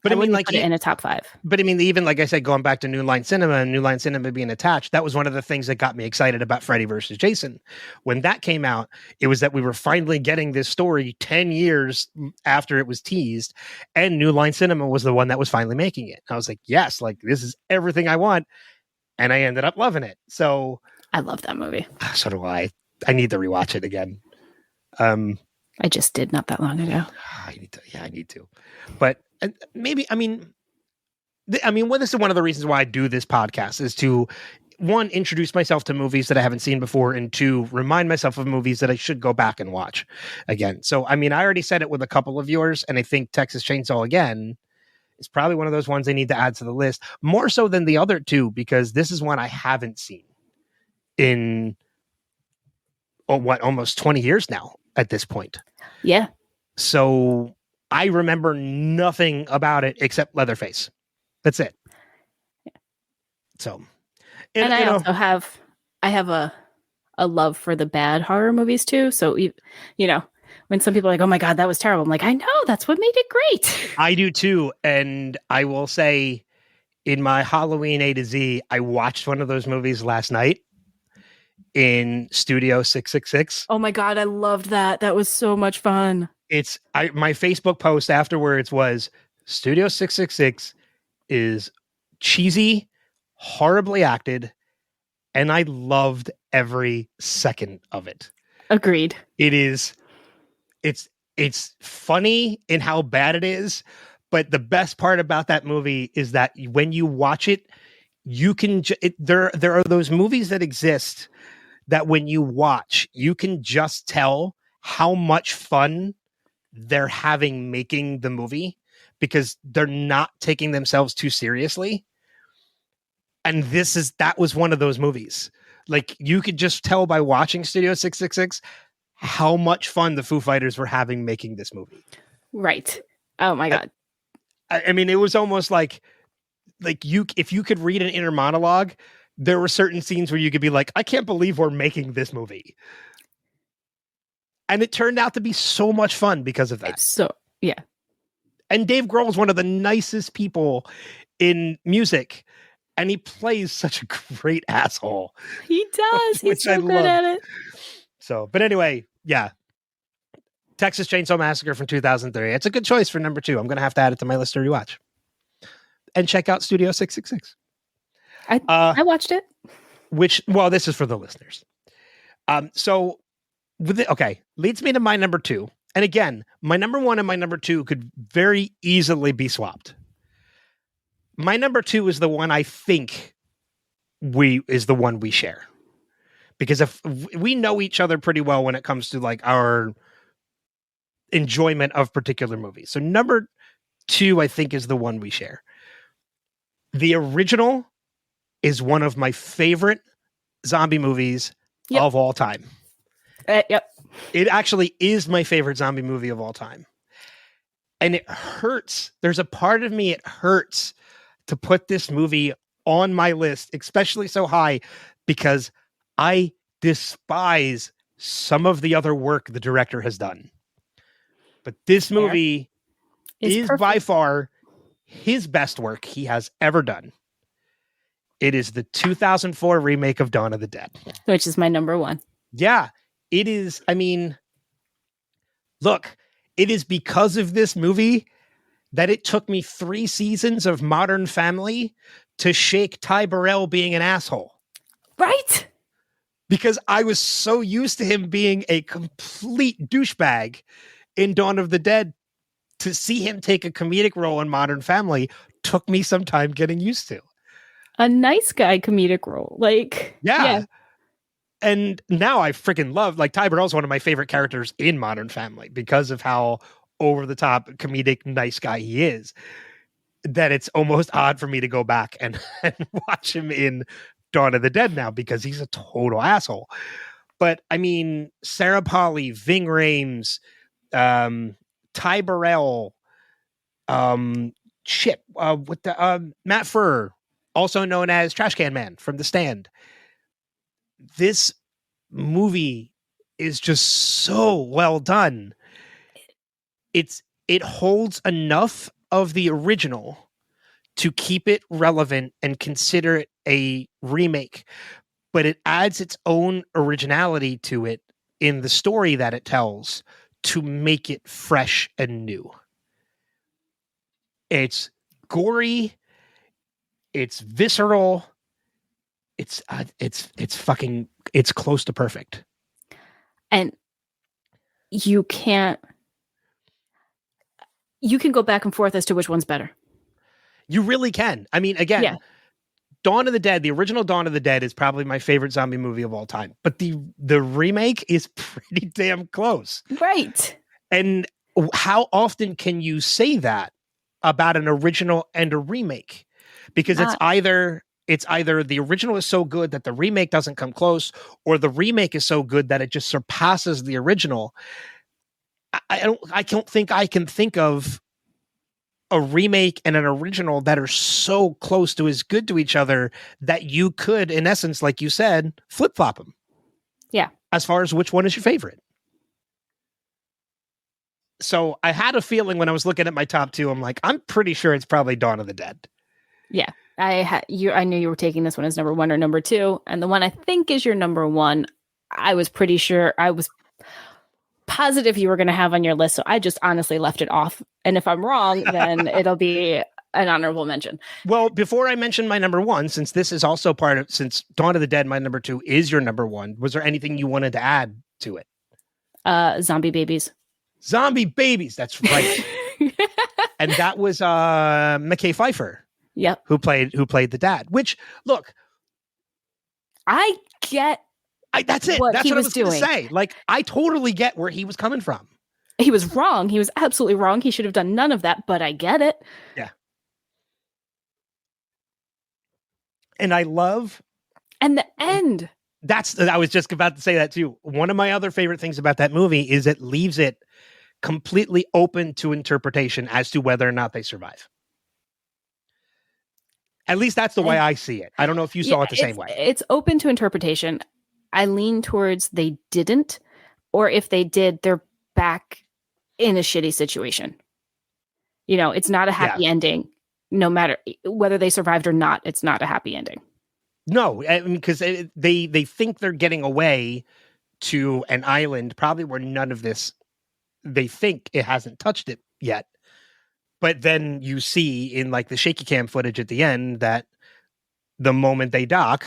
but I mean, like, put it in a top 5. But I mean, even like I said, going back to New Line Cinema and New Line Cinema being attached, that was one of the things that got me excited about Freddy versus Jason. When that came out, it was that we were finally getting this story 10 years after it was teased, and New Line Cinema was the one that was finally making it. I was like, yes, like this is everything I want, and I ended up loving it. So I love that movie. So do I. I need to rewatch it again. I just did not that long ago. I need to. But maybe, I mean, well, this is one of the reasons why I do this podcast, is to, 1, introduce myself to movies that I haven't seen before, and 2, remind myself of movies that I should go back and watch again. So, I mean, I already said it with a couple of yours, and I think Texas Chainsaw Again is probably one of those ones I need to add to the list, more so than the other 2, because this is one I haven't seen in almost 20 years now at this point. Yeah. So I remember nothing about it except Leatherface. That's it. Yeah. So, and I also have a love for the bad horror movies too. So you know, when some people are like, "Oh my God, that was terrible," I'm like, "I know, that's what made it great." I do too, and I will say, in my Halloween A to Z, I watched one of those movies last night in Studio 666. Oh my God, I loved that. That was so much fun. My Facebook post afterwards was Studio 666 is cheesy, horribly acted, and I loved every second of it. Agreed. It's funny in how bad it is, but the best part about that movie is that when you watch it, you can there are those movies that exist that when you watch, you can just tell how much fun they're having making the movie because they're not taking themselves too seriously. And that was one of those movies. Like, you could just tell by watching Studio 666 how much fun the Foo Fighters were having making this movie. Right. Oh my God. I mean, it was almost like if you could read an inner monologue, there were certain scenes where you could be like, I can't believe we're making this movie. And it turned out to be so much fun because of that. So, yeah. And Dave Grohl is one of the nicest people in music. And he plays such a great asshole. He does. He's so good at it. So, but anyway, yeah. Texas Chainsaw Massacre from 2003. It's a good choice for number 2. I'm going to have to add it to my list to rewatch. And check out Studio 666. I watched it. This is for the listeners. Leads me to my number 2. And again, my number 1 and my number 2 could very easily be swapped. My number 2 is the one I think is the one we share. Because if we know each other pretty well when it comes to like our enjoyment of particular movies. So number 2, I think, is the one we share. The original is one of my favorite zombie movies of all time. Yep. It actually is my favorite zombie movie of all time. And it hurts. There's a part of me, it hurts to put this movie on my list, especially so high, because I despise some of the other work the director has done. But this movie is by far his best work he has ever done. It is the 2004 remake of Dawn of the Dead. Which is my number 1. Yeah, it is. I mean, look, it is because of this movie that it took me 3 seasons of Modern Family to shake Ty Burrell being an asshole. Right? Because I was so used to him being a complete douchebag in Dawn of the Dead. To see him take a comedic role in Modern Family took me some time getting used to. A nice guy comedic role. Yeah. And now I freaking love, Ty Burrell's one of my favorite characters in Modern Family because of how over the top comedic nice guy he is, that it's almost odd for me to go back and watch him in Dawn of the Dead now because he's a total asshole. But I mean, Sarah Polley, Ving Rhames, Ty Burrell, Matt Furr, also known as Trash Can Man from The Stand. This movie is just so well done. It holds enough of the original to keep it relevant and consider it a remake, but it adds its own originality to it in the story that it tells to make it fresh and new. It's gory, it's visceral, it's close to perfect. And you can go back and forth as to which one's better. You really can. I mean, again, Dawn of the Dead, the original Dawn of the Dead is probably my favorite zombie movie of all time, but the remake is pretty damn close. Right. And how often can you say that about an original and a remake? Because it's either the original is so good that the remake doesn't come close, or the remake is so good that it just surpasses the original. I don't think I can think of a remake and an original that are so close to as good to each other that you could, in essence, like you said, flip-flop them. Yeah. As far as which one is your favorite. So I had a feeling when I was looking at my top 2, I'm like, I'm pretty sure it's probably Dawn of the Dead. Yeah. I knew you were taking this one as number 1 or number 2. And the one I think is your number 1, I was pretty sure, I was positive you were going to have on your list. So I just honestly left it off. And if I'm wrong, then it'll be an honorable mention. Well, before I mention my number one, since this is also since Dawn of the Dead, my number two is your number one, was there anything you wanted to add to it? Zombie babies. Zombie babies. That's right. And that was McKay Pfeiffer. Yep. Who played the dad, which look, I get that's it. What That's he what I was was going to doing. say. Like, I totally get where he was coming from. He was wrong. He was absolutely wrong. He should have done none of that, but I get it. Yeah. And I love... And the end. I was just about to say that too. One of my other favorite things about that movie is it leaves it completely open to interpretation as to whether or not they survive. At least that's the way I see it. I don't know if you saw it the same way. It's open to interpretation. I lean towards they didn't, or if they did, they're back in a shitty situation. You know, it's not a happy ending. No matter whether they survived or not, it's not a happy ending. No, I mean, because they think they're getting away to an island, probably where none of this, they think it hasn't touched it yet. But then you see in like the shaky cam footage at the end that the moment they dock,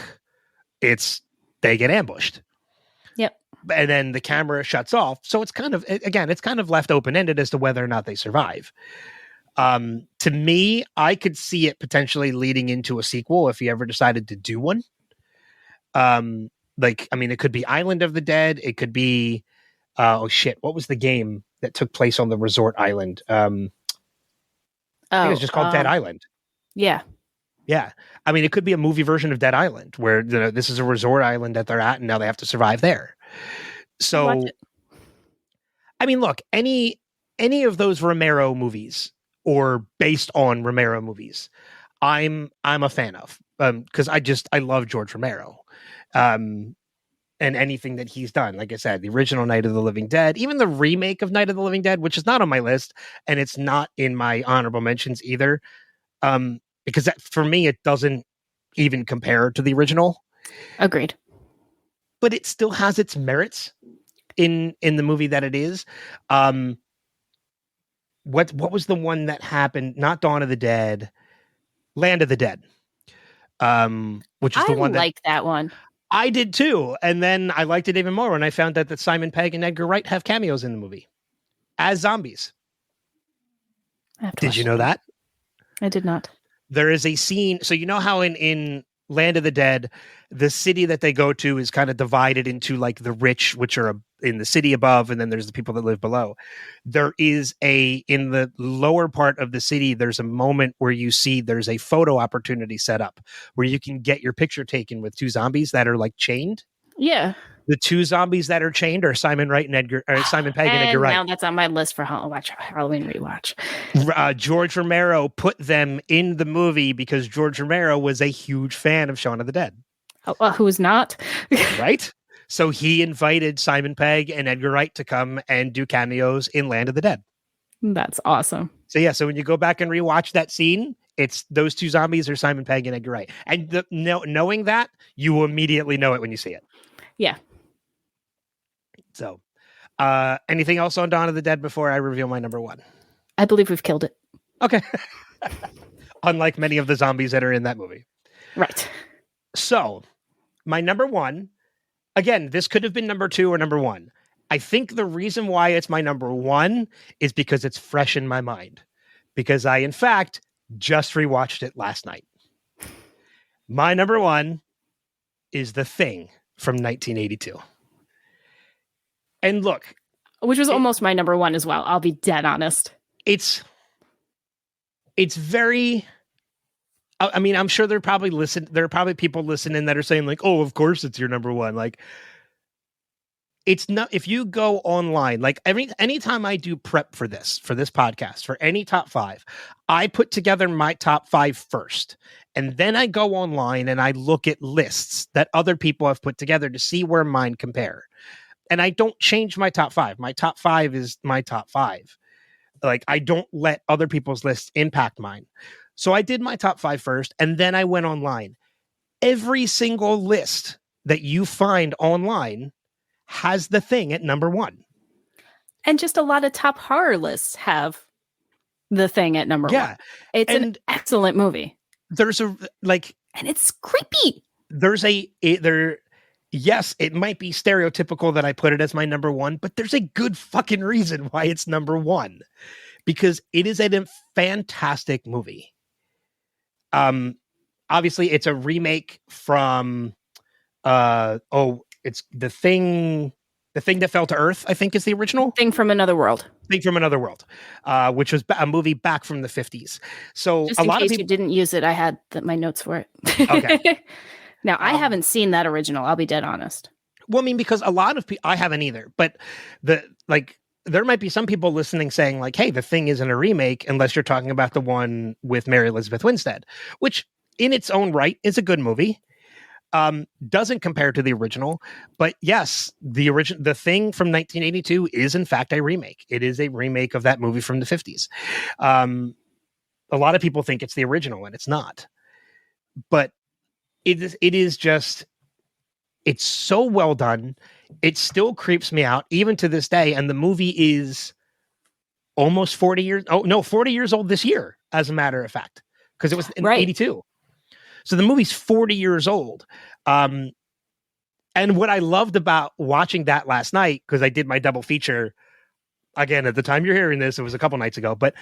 they get ambushed. Yep. And then the camera shuts off. So it's kind of left open-ended as to whether or not they survive. To me, I could see it potentially leading into a sequel if he ever decided to do one. It could be Island of the Dead. It could be, what was the game that took place on the resort island? I think it was just called Dead Island. Yeah. Yeah. I mean, it could be a movie version of Dead Island where this is a resort island that they're at and now they have to survive there. So, I mean, look, any of those Romero movies or based on Romero movies, I'm a fan of, because I love George Romero. And anything that he's done, like I said, the original Night of the Living Dead, even the remake of Night of the Living Dead, which is not on my list, and it's not in my honorable mentions either, because for me, it doesn't even compare to the original. Agreed. But it still has its merits in the movie that it is. What was the one that happened? Not Dawn of the Dead, Land of the Dead, which is the one that one. I did too. And then I liked it even more when I found out that Simon Pegg and Edgar Wright have cameos in the movie as zombies. Did you know that? I did not. There is a scene. So you know how in Land of the Dead, the city that they go to is kind of divided into like the rich, which are in the city above, and then there's the people that live below. There is in the lower part of the city, there's a moment where you see there's a photo opportunity set up where you can get your picture taken with two zombies that are like chained. Yeah. The two zombies that are chained are Simon Pegg and Edgar Wright. Now that's on my list for Halloween rewatch. George Romero put them in the movie because George Romero was a huge fan of Shaun of the Dead. Who's not? Right? So he invited Simon Pegg and Edgar Wright to come and do cameos in Land of the Dead. That's awesome. So yeah, so when you go back and rewatch that scene, it's those two zombies are Simon Pegg and Edgar Wright. And knowing that, you will immediately know it when you see it. Yeah. So, anything else on Dawn of the Dead before I reveal my number one? I believe we've killed it. Okay. Unlike many of the zombies that are in that movie. Right. So, my number one, again, this could have been number two or number one. I think the reason why it's my number one is because it's fresh in my mind. Because I, in fact, just rewatched it last night. My number one is The Thing from 1982. And look, which was almost my number one as well. I'll be dead honest. It's very, I mean, I'm sure there are probably people listening that are saying like, oh, of course it's your number one. Like, it's not, if you go online, like anytime I do prep for this podcast, for any top five, I put together my top five first. And then I go online and I look at lists that other people have put together to see where mine compare. And I don't change my top five. My top five is my top five. Like, I don't let other people's lists impact mine. So I did my top five first, and then I went online. Every single list that you find online has The Thing at number one. And just a lot of top horror lists have The Thing at number one. It's an excellent movie. There's a like, and it's creepy. Yes, it might be stereotypical that I put it as my number one, but there's a good fucking reason why it's number one, because it is a fantastic movie. Obviously it's a remake from it's The Thing That Fell to Earth, I think is the original. Thing from Another World, which was a movie back from the 50s. So just in case you didn't use it, I had my notes for it. Okay. Now, I haven't seen that original. I'll be dead honest. Well, I mean, because a lot of people, I haven't either, but there might be some people listening saying like, hey, The Thing isn't a remake unless you're talking about the one with Mary Elizabeth Winstead, which in its own right is a good movie. Doesn't compare to the original, but yes, The Thing from 1982 is in fact a remake. It is a remake of that movie from the 50s. A lot of people think it's the original and it's not, but it is just, it's so well done. It still creeps me out even to this day. And the movie is almost 40 years old this year, as a matter of fact, because it was in 82. So the movie's 40 years old. And what I loved about watching that last night, because I did my double feature, again, at the time you're hearing this, it was a couple nights ago, but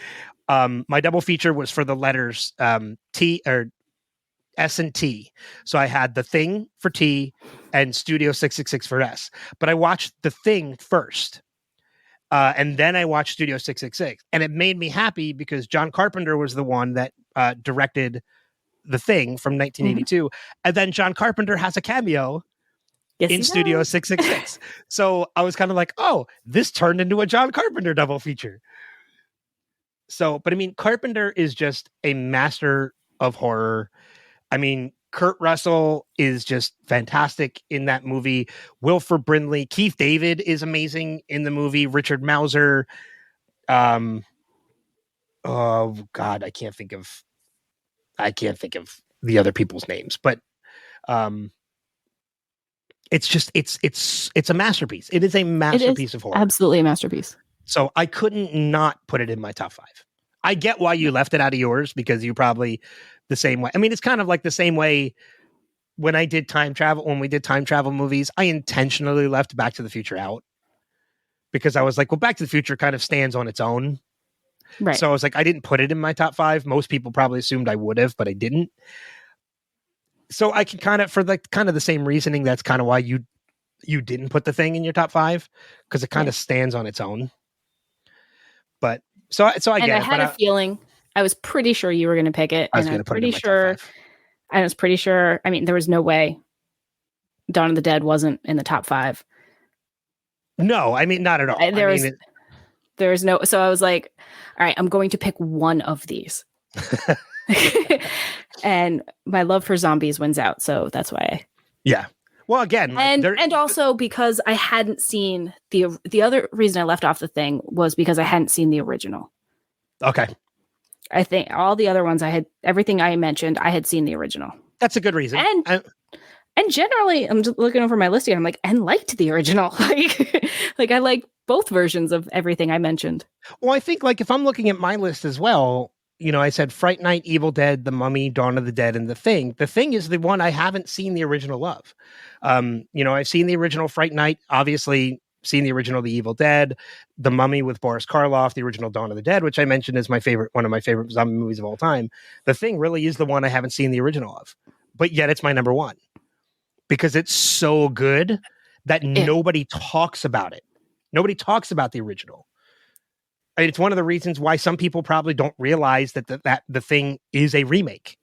my double feature was for the letters T or S and T. So I had The Thing for T and Studio 666 for S. But I watched The Thing first. And then I watched Studio 666. And it made me happy because John Carpenter was the one that directed The Thing from 1982. Mm-hmm. And then John Carpenter has a cameo in Studio 666. So I was kind of like, oh, this turned into a John Carpenter double feature. So, but I mean, Carpenter is just a master of horror. I mean, Kurt Russell is just fantastic in that movie. Wilford Brimley, Keith David is amazing in the movie. Richard Mauser. Oh God, I can't think of the other people's names, but it's just it's a masterpiece. It is a masterpiece of horror. Absolutely a masterpiece. So I couldn't not put it in my top 5. I get why you left it out of yours, because you probably the same way. I mean, it's kind of like the same way when we did time travel movies, I intentionally left Back to the Future out because I was like, well, Back to the Future kind of stands on its own. Right. So I was like, I didn't put it in my top 5. Most people probably assumed I would have, but I didn't. So I can kind of, for like kind of the same reasoning, that's kind of why you didn't put The Thing in your top 5, because it kind of stands on its own. But so I get it. I had a feeling. I was pretty sure you were going to pick it. I was going to put it in my top 5. I was pretty sure. I mean, there was no way Dawn of the Dead wasn't in the top 5. No, I mean, not at all. There's no. So I was like, all right, I'm going to pick one of these. And my love for zombies wins out. So that's why. Yeah. Well, again, and also because I hadn't seen the other reason I left off The Thing was because I hadn't seen the original. Okay. I think all the other ones everything I mentioned, I had seen the original. That's a good reason. And generally, I'm just looking over my list here. I'm like, and liked the original. like I like both versions of everything I mentioned. Well, I think like if I'm looking at my list as well, you know, I said Fright Night, Evil Dead, The Mummy, Dawn of the Dead, and The Thing. The Thing is the one I haven't seen the original of. You know, I've seen the original Fright Night, obviously seen the original The Evil Dead, The Mummy with Boris Karloff, the original Dawn of the Dead, which I mentioned is one of my favorite zombie movies of all time. The Thing really is the one I haven't seen the original of, but yet it's my number 1 because it's so good that nobody talks about it. Nobody talks about the original. I mean, it's one of the reasons why some people probably don't realize that The Thing is a remake,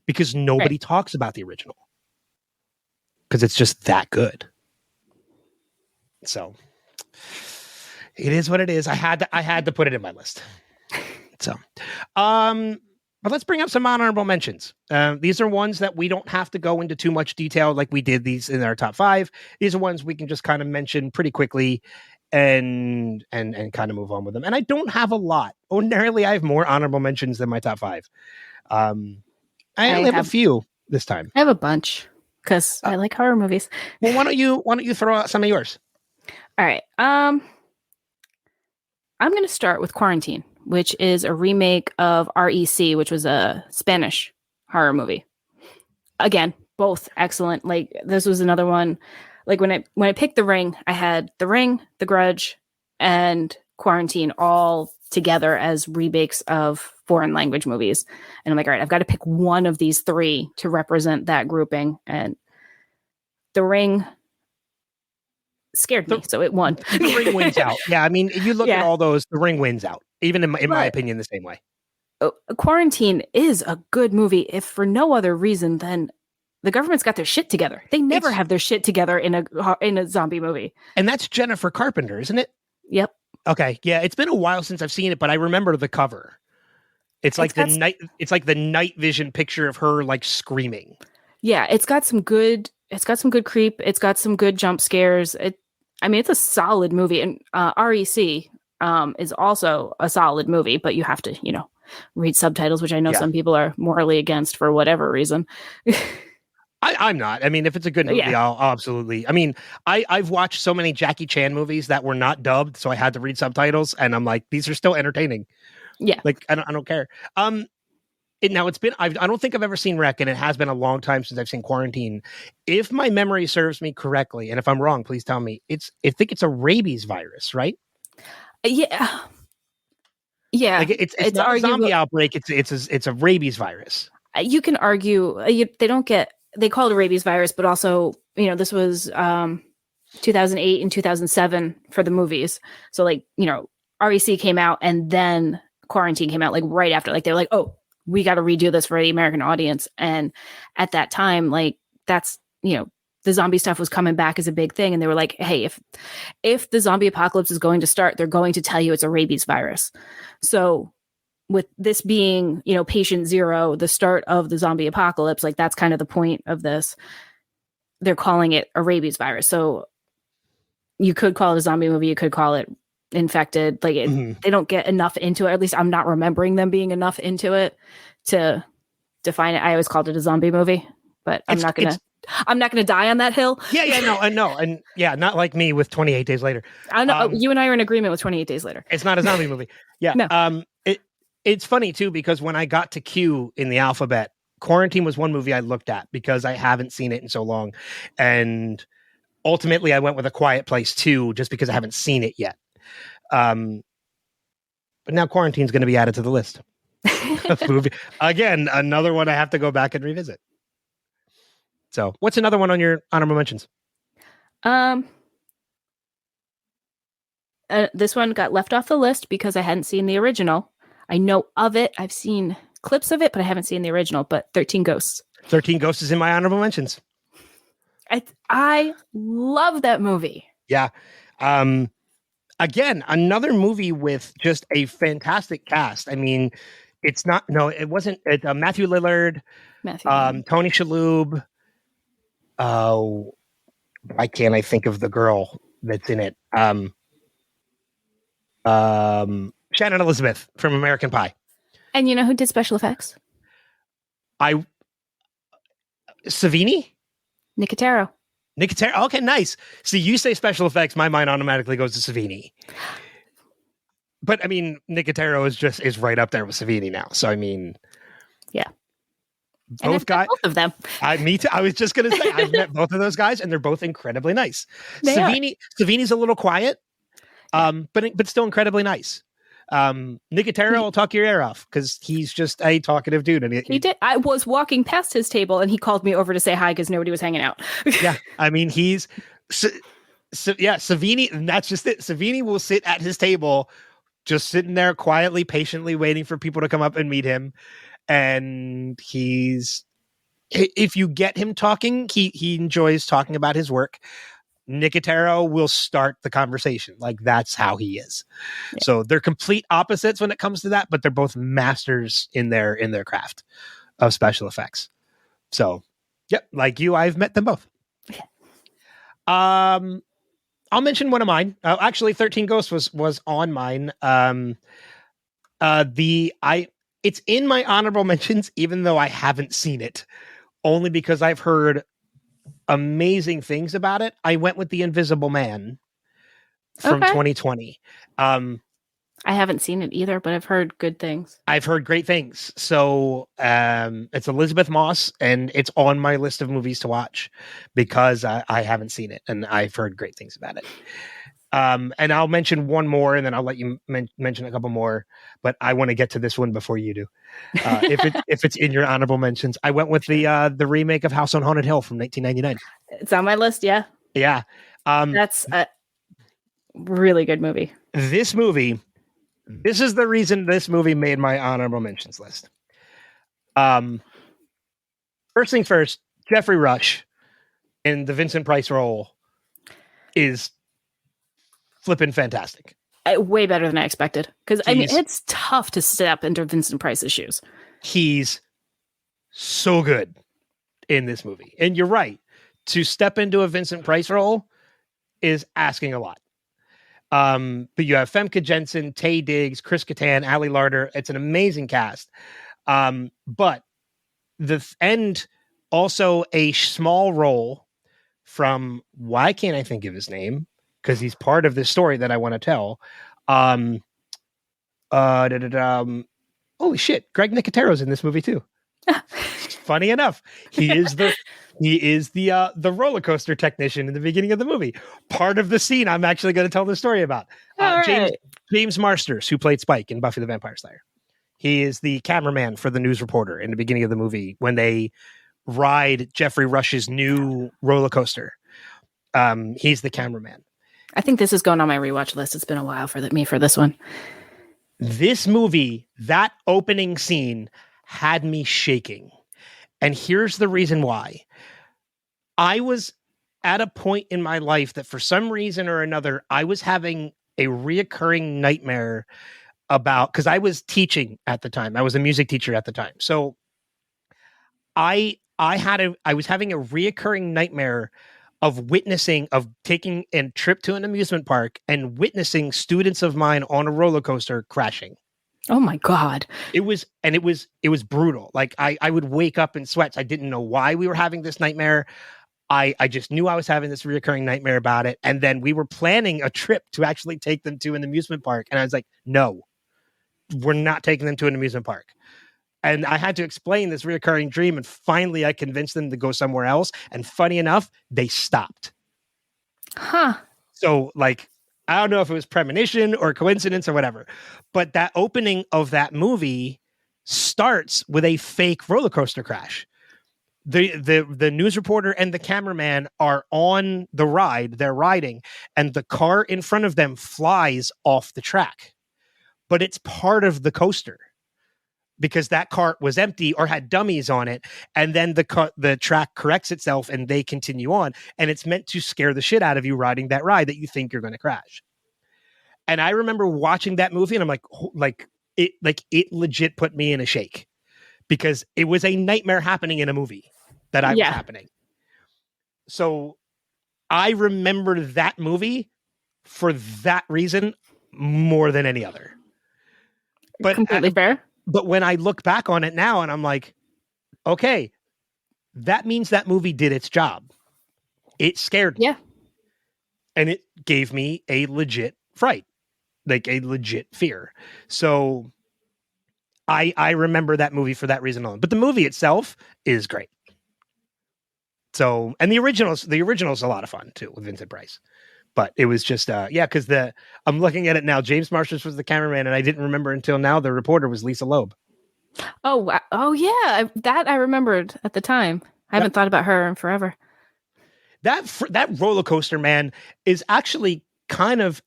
because nobody talks about the original, because it's just that good. So it is what it is. I had to put it in my list. So, but let's bring up some honorable mentions. These are ones that we don't have to go into too much detail like we did these in our top 5. These are ones we can just kind of mention pretty quickly and kind of move on with them. And I don't have a lot. Ordinarily, I have more honorable mentions than my top 5. I only have a few this time. I have a bunch because I like horror movies. Well, why don't you throw out some of yours? All right. I'm going to start with Quarantine, which is a remake of REC, which was a Spanish horror movie. Again, both excellent. Like, this was another one. Like, when I picked The Ring, I had The Ring, The Grudge, and Quarantine all together as remakes of foreign language movies. And I'm like, all right, I've got to pick one of these three to represent that grouping. And The Ring scared me, so it won. The Ring wins out. Yeah, I mean, if you look at all those, The Ring wins out, even in my opinion, the same way. Quarantine is a good movie, if for no other reason than the government's got their shit together. They never have their shit together in a zombie movie. And that's Jennifer Carpenter, isn't it? Yep. Okay. Yeah, it's been a while since I've seen it, but I remember the cover. It's like the night vision picture of her like screaming. Yeah, it's got some good creep. It's got some good jump scares. It's a solid movie. And REC is also a solid movie, but you have to, read subtitles, which I know some people are morally against for whatever reason. I'm not. I mean, if it's a good movie, I'll absolutely. I mean, I've watched so many Jackie Chan movies that were not dubbed, so I had to read subtitles, and I'm like, these are still entertaining. Yeah, like I don't care. It's been. I don't think I've ever seen Rec, and it has been a long time since I've seen Quarantine. If my memory serves me correctly, and if I'm wrong, please tell me. I think it's a rabies virus, right? Yeah. Yeah, like it's not a zombie outbreak. It's a rabies virus. You can argue they call it a rabies virus, but also, this was 2008 and 2007 for the movies. So REC came out and then Quarantine came out like right after. Like, they're like, oh, we got to redo this for the American audience. And at that time, like, that's, the zombie stuff was coming back as a big thing. And they were like, hey, if the zombie apocalypse is going to start, they're going to tell you it's a rabies virus. So with this being, patient zero, the start of the zombie apocalypse, like, that's kind of the point of this. They're calling it a rabies virus. So you could call it a zombie movie. You could call it infected. Like, they don't get enough into it. At least I'm not remembering them being enough into it to define it. I always called it a zombie movie, but I'm not going to die on that hill. No. And yeah, not like me with 28 Days Later. I know you and I are in agreement with 28 Days Later. It's not a zombie movie. Yeah. No. It's funny too, because when I got to Q in the alphabet, Quarantine was one movie I looked at because I haven't seen it in so long. And ultimately I went with A Quiet Place 2 just because I haven't seen it yet. But now Quarantine's going to be added to the list. Movie. Again, another one I have to go back and revisit. So what's another one on your honorable mentions? This one got left off the list because I hadn't seen the original. I know of it. I've seen clips of it, but I haven't seen the original. But 13 Ghosts. 13 Ghosts is in my honorable mentions. I love that movie. Yeah. Again, another movie with just a fantastic cast. I mean, it wasn't Matthew Lillard, Tony Shalhoub. Why can't I think of the girl that's in it? Shannon Elizabeth from American Pie. And you know who did special effects? Savini? Nicotero. Okay, nice. See, you say special effects, my mind automatically goes to Savini. But I mean, Nicotero is right up there with Savini now. So I mean, yeah. Both of them. Me too. I was just gonna say I've met both of those guys, and they're both incredibly nice. Savini's a little quiet, but still incredibly nice. Nicotero will talk your ear off because he's just a talkative dude. And he did. I was walking past his table, and he called me over to say hi because nobody was hanging out. Yeah, I mean Savini, and that's just it. Savini will sit at his table, just sitting there quietly, patiently waiting for people to come up and meet him. And if you get him talking, he enjoys talking about his work. Nicotero will start the conversation. Like, that's how he is. Yeah. So they're complete opposites when it comes to that, but they're both masters in their craft of special effects. So, yep, like you, I've met them both. Yeah. I'll mention one of mine. Actually, 13 Ghosts was on mine. It's in my honorable mentions, even though I haven't seen it, only because I've heard amazing things about it. I went with The Invisible Man from 2020. I I haven't seen it either, but I've heard good things. I've heard great things. So it's Elizabeth Moss, and it's on my list of movies to watch because I haven't seen it, and I've heard great things about it. And I'll mention one more, and then I'll let you mention a couple more. But I want to get to this one before you do. If it's in your honorable mentions, I went with the remake of House on Haunted Hill from 1999. It's on my list. Yeah. Yeah. That's a really good movie. This movie, this is the reason this movie made my honorable mentions list. First thing first, Jeffrey Rush in the Vincent Price role is flipping fantastic. Way better than I expected. Because I mean, it's tough to step into Vincent Price's shoes. He's so good in this movie. And you're right. To step into a Vincent Price role is asking a lot. But you have Femke Jensen, Taye Diggs, Chris Kattan, Ali Larter. It's an amazing cast. But the end, also a small role from, why can't I think of his name? Because he's part of this story that I want to tell. Holy shit, Greg Nicotero's in this movie too. Funny enough, he is the roller coaster technician in the beginning of the movie. Part of the scene I'm actually going to tell the story about. James Marsters, who played Spike in Buffy the Vampire Slayer. He is the cameraman for the news reporter in the beginning of the movie when they ride Jeffrey Rush's new roller coaster. He's the cameraman. I think this is going on my rewatch list. It's been a while for me for this one. This movie, that opening scene had me shaking. And here's the reason why. I was at a point in my life that for some reason or another, I was having a reoccurring nightmare about, because I was teaching at the time. I was a music teacher at the time. So I was having a reoccurring nightmare of taking a trip to an amusement park and witnessing students of mine on a roller coaster crashing. Oh my God. It was brutal. Like I would wake up in sweats. I didn't know why we were having this nightmare. I just knew I was having this reoccurring nightmare about it. And then we were planning a trip to actually take them to an amusement park. And I was like, no, we're not taking them to an amusement park. And I had to explain this reoccurring dream. And finally I convinced them to go somewhere else. And funny enough, they stopped. Huh. So like, I don't know if it was premonition or coincidence or whatever, but that opening of that movie starts with a fake roller coaster crash. The news reporter and the cameraman are on the ride, they're riding, and the car in front of them flies off the track. But it's part of the coaster because that cart was empty or had dummies on it. And then the track corrects itself and they continue on. And it's meant to scare the shit out of you riding that ride that you think you're going to crash. And I remember watching that movie and I'm like it legit put me in a shake because it was a nightmare happening in a movie that I was happening. So I remember that movie for that reason more than any other. But completely fair. But when I look back on it now and I'm like, okay, that means that movie did its job. It scared me. Yeah. And it gave me a legit fright, like a legit fear. So I remember that movie for that reason alone. But the movie itself is great. So, and the original's a lot of fun too with Vincent Price. But it was just, because I'm looking at it now. James Marsters was the cameraman, and I didn't remember until now the reporter was Lisa Loeb. Oh, wow. Oh yeah, that I remembered at the time. I haven't thought about her in forever. That roller coaster, man, is actually it's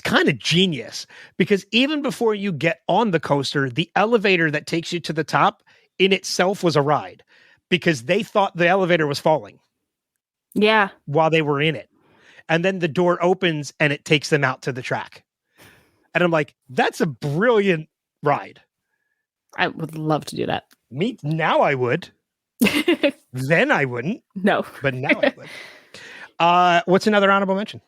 kind of genius because even before you get on the coaster, the elevator that takes you to the top in itself was a ride because they thought the elevator was falling. Yeah. While they were in it. And then the door opens and it takes them out to the track. And I'm like, that's a brilliant ride. I would love to do that. Now I would. Then I wouldn't. No. But now I would. What's another honorable mention?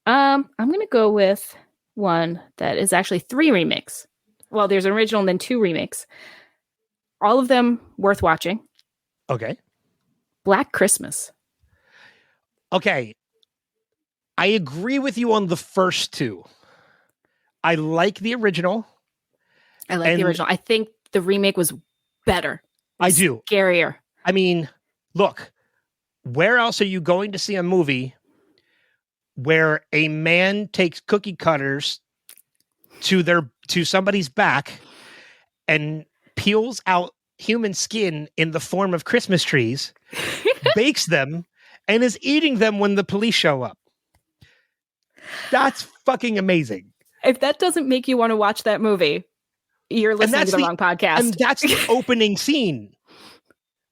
I'm going to go with one that is actually 3 remakes. Well, there's an original and then 2 remakes. All of them worth watching. Okay. Black Christmas. Okay. I agree with you on the first 2. I like the original. I like the original. I think the remake was better. I do. Scarier. I mean, look, where else are you going to see a movie where a man takes cookie cutters to somebody's back and peels out human skin in the form of Christmas trees, bakes them, and is eating them when the police show up? That's fucking amazing. If that doesn't make you want to watch that movie, you're listening to the wrong podcast. And that's the opening scene.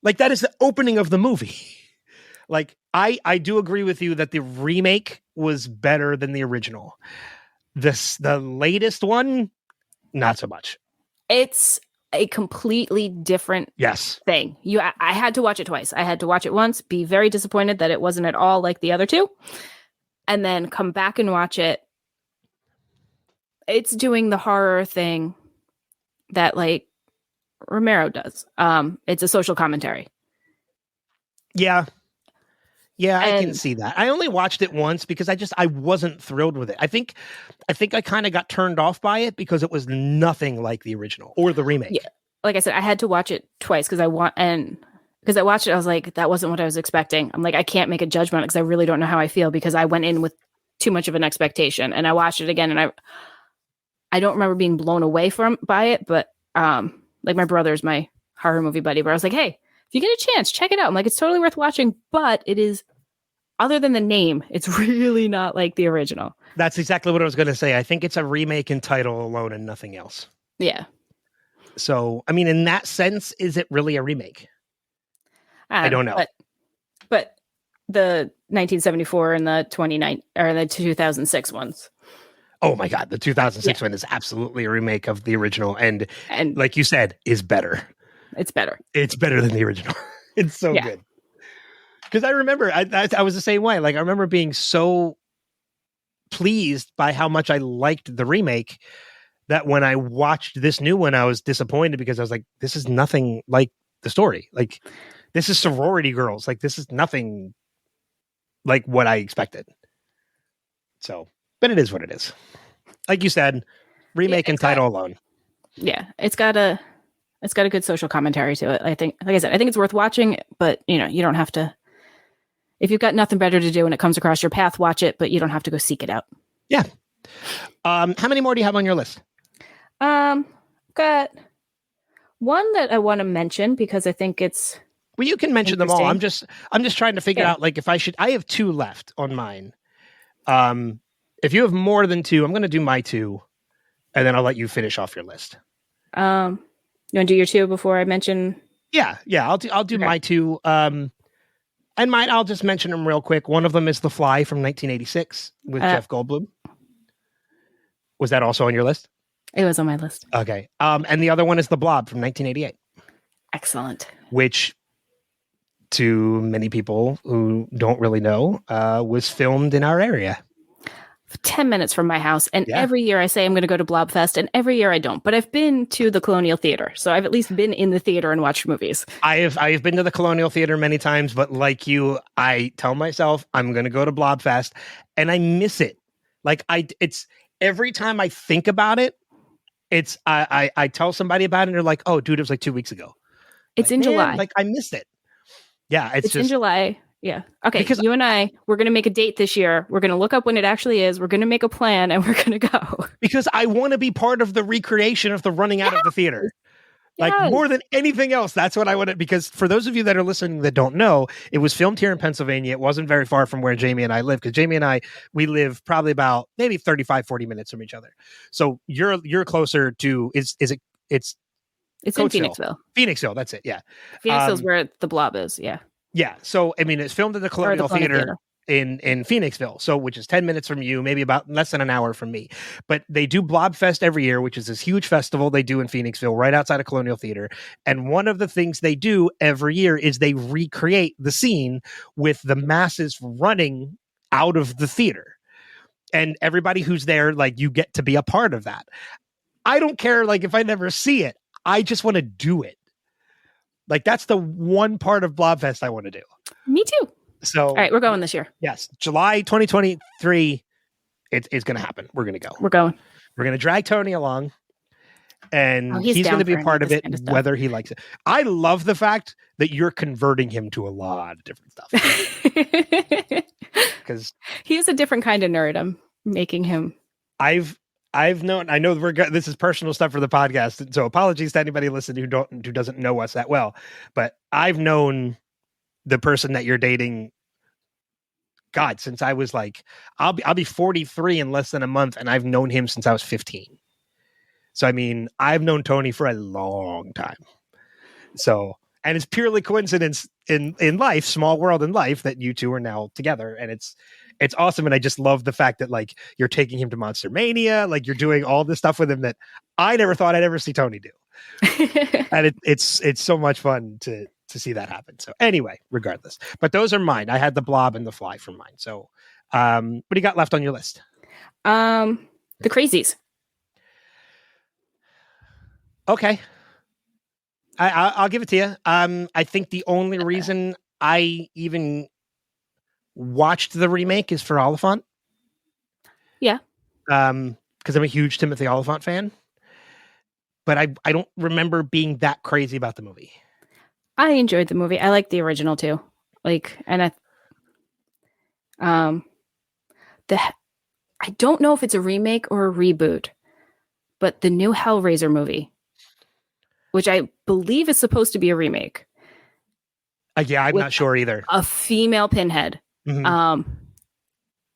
Like, that is the opening of the movie. Like, I do agree with you that the remake was better than the original. The latest one, not so much. It's a completely different thing. I had to watch it twice. I had to watch it once, be very disappointed that it wasn't at all like the other two, and then come back and watch it. It's doing the horror thing that like Romero does. It's a social commentary. Yeah, I can see that. I only watched it once because I wasn't thrilled with it. I think I kind of got turned off by it because it was nothing like the original or the remake. Yeah. Like I said, I had to watch it twice because I watched it. I was like, that wasn't what I was expecting. I'm like, I can't make a judgment because I really don't know how I feel because I went in with too much of an expectation, and I watched it again, and I don't remember being blown away by it, but like my brother's my horror movie buddy, where I was like, hey, if you get a chance, check it out. I'm like, it's totally worth watching, but it is, other than the name, it's really not like the original. That's exactly what I was going to say. I think it's a remake in title alone and nothing else. Yeah. So, I mean, in that sense, is it really a remake? I don't know. But the 1974 and the 2006 ones. Oh my God, the 2006 one is absolutely a remake of the original, and like you said, is better. It's better. It's better than the original. It's so good. Because I remember I was the same way. Like, I remember being so pleased by how much I liked the remake that when I watched this new one, I was disappointed because I was like, this is nothing like the story. Like, this is sorority girls. Like, this is nothing like what I expected. So, but it is what it is. Like you said, remake and title alone. Yeah, it's got a good social commentary to it. I think, like I said, I think it's worth watching, but you don't have to. If you've got nothing better to do and it comes across your path, watch it, but you don't have to go seek it out. Yeah. How many more do you have on your list? Got one that I want to mention because I think it's. Well, you can mention them all. I'm just trying to figure out like if I should. I have two left on mine. If you have more than two, I'm going to do my two, and then I'll let you finish off your list. You want to do your two before I mention? Yeah. I'll do my two. And mine, I'll just mention them real quick. One of them is The Fly from 1986 with Jeff Goldblum. Was that also on your list? It was on my list. Okay. And the other one is The Blob from 1988. Excellent. Which, to many people who don't really know, was filmed in our area. 10 minutes from my house. And every year I say I'm going to go to Blobfest, and every year I don't. But I've been to the Colonial Theater. So I've at least been in the theater and watched movies. I have been to the Colonial Theater many times, but like you, I tell myself I'm going to go to Blobfest, and I miss it. Like it's every time I think about it, it's I tell somebody about it and they're like, oh, dude, it was like 2 weeks ago. It's like, in July. Like I missed it. Yeah. It's just in July. Yeah. Okay. Because you and we're going to make a date this year. We're going to look up when it actually is. We're going to make a plan and we're going to go. Because I want to be part of the recreation of the running out of the theater. Like more than anything else. That's what I want to, because for those of you that are listening that don't know, it was filmed here in Pennsylvania. It wasn't very far from where Jayme and I live, because Jayme and we live probably about maybe 35, 40 minutes from each other. So you're closer to, it's in Phoenixville. Phoenixville. That's it. Yeah. Phoenixville's where the Blob is. Yeah. Yeah. So, I mean, it's filmed at the Colonial Theater in Phoenixville. So, which is 10 minutes from you, maybe about less than an hour from me. But they do Blobfest every year, which is this huge festival they do in Phoenixville, right outside of Colonial Theater. And one of the things they do every year is they recreate the scene with the masses running out of the theater. And everybody who's there, like, you get to be a part of that. I don't care, like, if I never see it. I just want to do it. Like, that's the one part of Blobfest I want to do. Me too. So, all right, we're going this year. Yes. July 2023. It's going to happen. We're going to go. We're going. We're going to drag Tony along, and he's he's down going to be for a part any of of this it, kind of stuff. whether he likes it. I love the fact that you're converting him to a lot of different stuff. Because he's a different kind of nerd. I'm making him. I know this is personal stuff for the podcast, so apologies to anybody listening who doesn't know us that well. But I've known the person that you're dating, God, since I was like, I'll be 43 in less than a month, and I've known him since I was 15. So I mean, I've known Tony for a long time. So, and it's purely coincidence in life, small world in life, that you two are now together, and it's awesome. And I just love the fact that like you're taking him to Monster Mania, like you're doing all this stuff with him that I never thought I'd ever see Tony do. And it's so much fun to see that happen. So anyway, regardless, but those are mine. I had the Blob and the Fly for mine. So, what do you got left on your list? The Crazies. Okay. I'll give it to you. I think the only reason I even watched the remake is for Oliphant. Yeah. Because I'm a huge Timothy Oliphant fan. But I don't remember being that crazy about the movie. I enjoyed the movie. I like the original too. Like, and I don't know if it's a remake or a reboot, but the new Hellraiser movie, which I believe is supposed to be a remake. Yeah, I'm not sure either. A female Pinhead. Mm-hmm.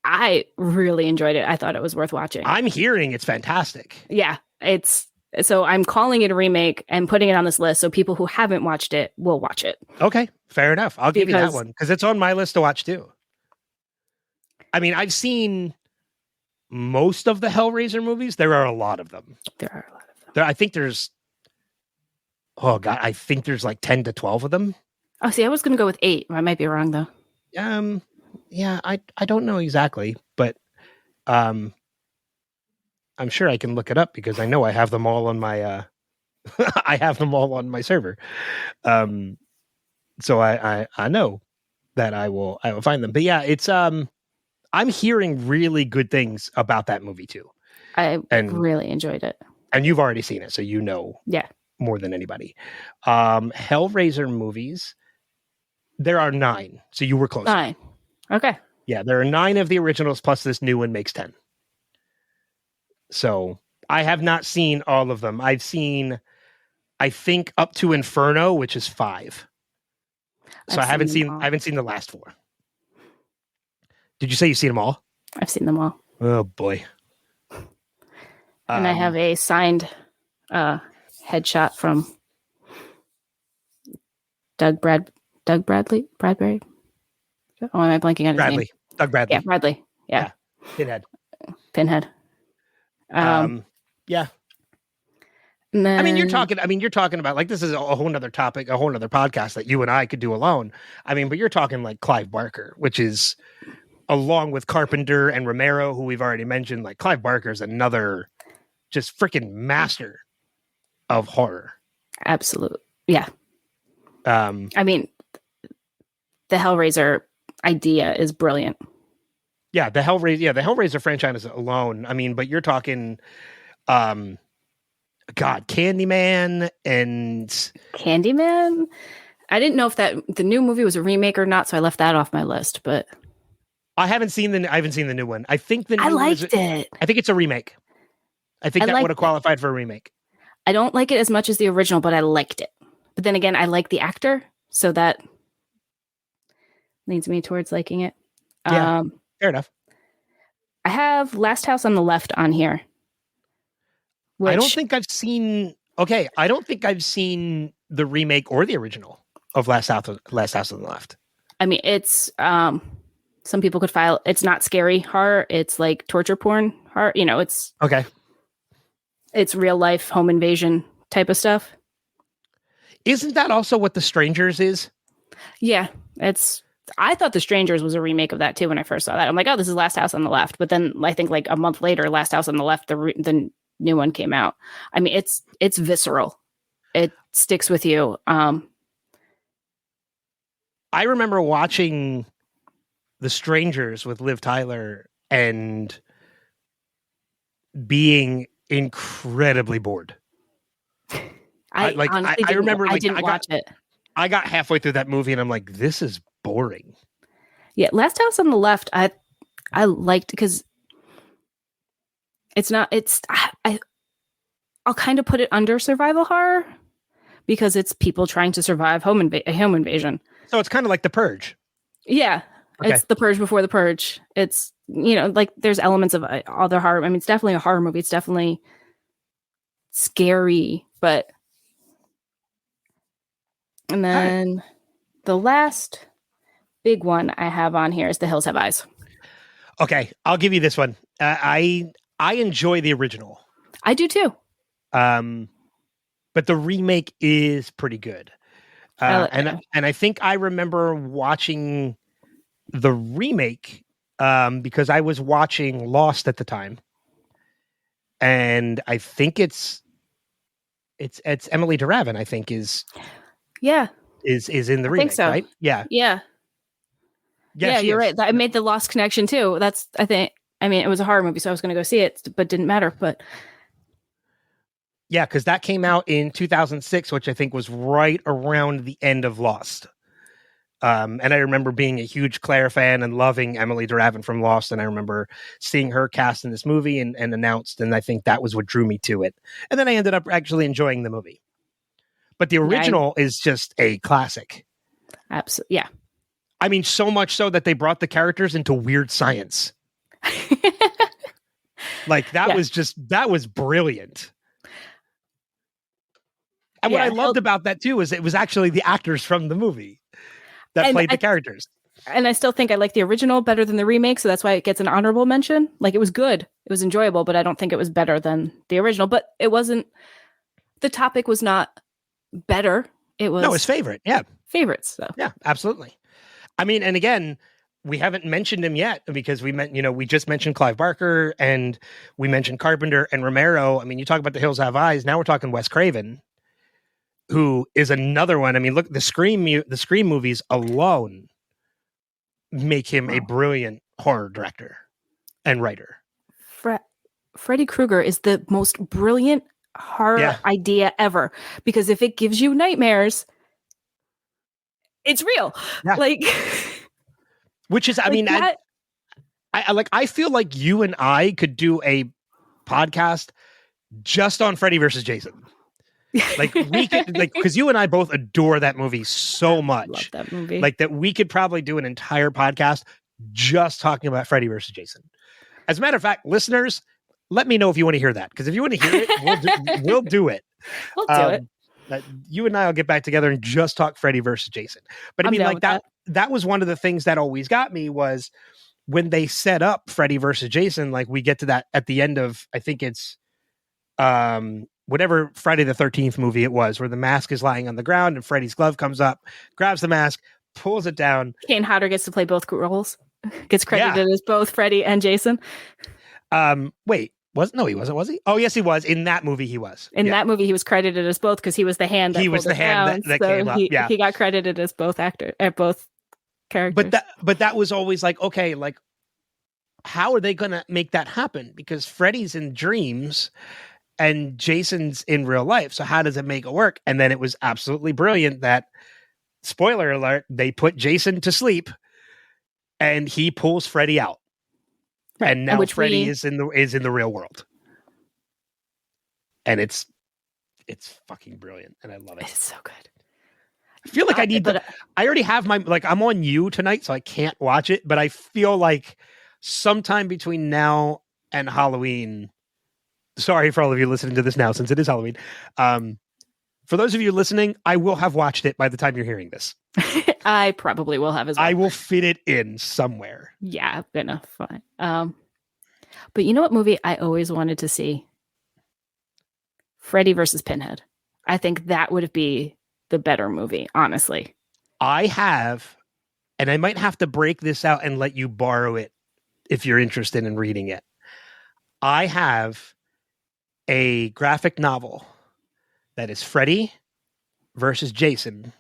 I really enjoyed it. I thought it was worth watching. I'm hearing it's fantastic. Yeah, so I'm calling it a remake and putting it on this list so people who haven't watched it will watch it. Okay, fair enough. I'll give you that one because it's on my list to watch too. I mean, I've seen most of the Hellraiser movies. There are a lot of them. I think there's like 10 to 12 of them. Oh, see, I was going to go with 8. I might be wrong though. Yeah, I don't know exactly, but I'm sure I can look it up because I know I have them all on my I have them all on my server. So I know that I will find them. But yeah, it's I'm hearing really good things about that movie too. I really enjoyed it. And you've already seen it, so you know more than anybody. Hellraiser movies, there are 9. So you were close. 9. Okay. Yeah, there are 9 of the originals plus this new one makes 10. So I have not seen all of them. I've seen, I think, up to Inferno, which is 5. So I haven't seen the last 4. Did you say you've seen them all? I've seen them all. Oh boy. And I have a signed headshot from Bradbury. Oh, am I blanking on his name? Doug Bradley. Yeah, Bradley. Yeah. Pinhead. Yeah. And then, I mean, you're talking about like, this is a whole nother topic, a whole nother podcast that you and I could do alone. I mean, but you're talking like Clive Barker, which is along with Carpenter and Romero, who we've already mentioned, like Clive Barker is another just freaking master of horror. Absolute. Yeah. I mean, the Hellraiser idea is brilliant. Yeah, the Hellraiser franchise alone. I mean, but you're talking Candyman and Candyman. I didn't know if the new movie was a remake or not, so I left that off my list. But I haven't seen the new one. I think I liked it. I think it's a remake. I think that would have qualified for a remake. I don't like it as much as the original, but I liked it. But then again, I like the actor, so that leads me towards liking it. Yeah, fair enough. I have Last House on the Left on here. I don't think I've seen. Okay, I don't think I've seen the remake or the original of Last House on the Left. I mean, it's some people could file. It's not scary horror. It's like torture porn horror. You know, it's okay. It's real life home invasion type of stuff. Isn't that also what The Strangers is? Yeah, I thought The Strangers was a remake of that too when I first saw that. I'm like, oh, this is Last House on the Left. But then I think like a month later, Last House on the Left, the new one came out. I mean, it's visceral. It sticks with you. I remember watching The Strangers with Liv Tyler, and being incredibly bored. I honestly remember I didn't watch it. I got halfway through that movie and I'm like, this is boring. Yeah, Last House on the Left, I liked because I'll kind of put it under survival horror because it's people trying to survive a home invasion. So it's kind of like The Purge. Yeah. Okay. It's The Purge before The Purge. It's, like there's elements of other horror. I mean, it's definitely a horror movie. It's definitely scary, but. And then the last big one I have on here is The Hills Have Eyes. Okay, I'll give you this one. I enjoy the original. I do too. But the remake is pretty good. And I think I remember watching the remake because I was watching Lost at the time, and I think it's Emily DeRavin. I think is in the remake, so. Right? Yeah. You're right. I made the Lost connection too. It was a horror movie, so I was going to go see it, but didn't matter. But yeah, because that came out in 2006, which I think was right around the end of Lost. And I remember being a huge Claire fan and loving Emily DeRavin from Lost. And I remember seeing her cast in this movie and announced. And I think that was what drew me to it. And then I ended up actually enjoying the movie. But the original is just a classic. Absolutely. Yeah. I mean, so much so that they brought the characters into weird science. That was brilliant. And what I loved about that too is it was actually the actors from the movie that played the characters. And I still think I like the original better than the remake, so that's why it gets an honorable mention. Like, it was good, it was enjoyable, but I don't think it was better than the original. But it wasn't. The topic was not better. It was his favorite. Yeah, favorites. So yeah, absolutely. I mean, and again, we haven't mentioned him yet because we just mentioned Clive Barker and we mentioned Carpenter and Romero. I mean, you talk about The Hills Have Eyes. Now we're talking Wes Craven, who is another one. I mean, look, the Scream movies alone make him a brilliant horror director and writer. Freddy Krueger is the most brilliant horror idea ever, because if it gives you nightmares, it's real. Yeah. Like, which is, I mean, I feel like you and I could do a podcast just on Freddy versus Jason. Like, we could, like, because you and I both adore that movie so much. Love that movie. Like, that we could probably do an entire podcast just talking about Freddy versus Jason. As a matter of fact, listeners, let me know if you want to hear that, because if you want to hear it, we'll do it. We'll do it. You and I will get back together and just talk Freddy versus Jason. But I mean, like, that was one of the things that always got me was when they set up Freddy versus Jason. Like, we get to that at the end of, I think it's whatever Friday the 13th movie it was, where the mask is lying on the ground and Freddy's glove comes up, grabs the mask, pulls it down. Kane Hodder gets to play both roles. Gets credited as both Freddy and Jason. Wait, he wasn't, was he? Oh, yes, he was. In that movie, he was. In that movie, he was credited as both because he was the hand that came up. Yeah. He got credited as both both characters. But that was always like, okay, like, how are they going to make that happen? Because Freddy's in dreams and Jason's in real life. So how does it make it work? And then it was absolutely brilliant that, spoiler alert, they put Jason to sleep and he pulls Freddy out. Right. And now Freddy is in the real world. And it's fucking brilliant. And I love it. It's so good. I feel like I already have I'm on you tonight, so I can't watch it, but I feel like sometime between now and Halloween, sorry for all of you listening to this now, since it is Halloween. For those of you listening, I will have watched it by the time you're hearing this. I probably will have as well. I will fit it in somewhere. Yeah, enough fun. But you know what movie I always wanted to see? Freddy versus Pinhead. I think that would be the better movie, honestly. I have, and I might have to break this out and let you borrow it if you're interested in reading it. I have a graphic novel that is Freddy versus Jason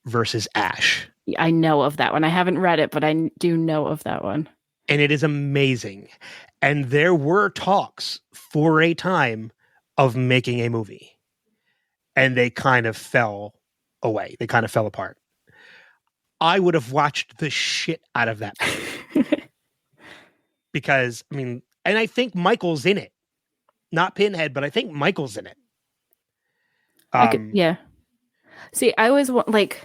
versus Ash. I know of that one. I haven't read it, but I do know of that one. And it is amazing. And there were talks for a time of making a movie. And they kind of fell away. They kind of fell apart. I would have watched the shit out of that movie. Because, I mean, and I think Michael's in it. Not Pinhead, but I think Michael's in it. Yeah. See, I always want, like,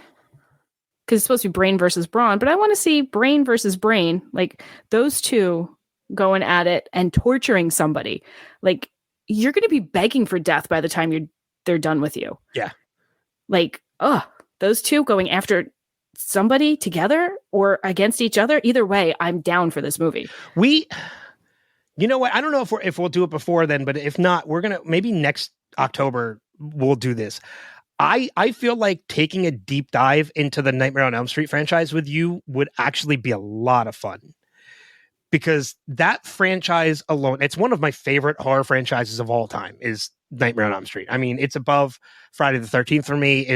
because it's supposed to be Brain versus Brawn, but I want to see Brain versus Brain, like those two going at it and torturing somebody. Like, you're going to be begging for death by the time they're done with you. Yeah. Like, those two going after somebody together or against each other. Either way, I'm down for this movie. You know what? I don't know if we'll do it before then, but if not, we're going to, maybe next October, we'll do this. I feel like taking a deep dive into the Nightmare on Elm Street franchise with you would actually be a lot of fun. Because that franchise alone, it's one of my favorite horror franchises of all time, is Nightmare on Elm Street. I mean, it's above Friday the 13th for me.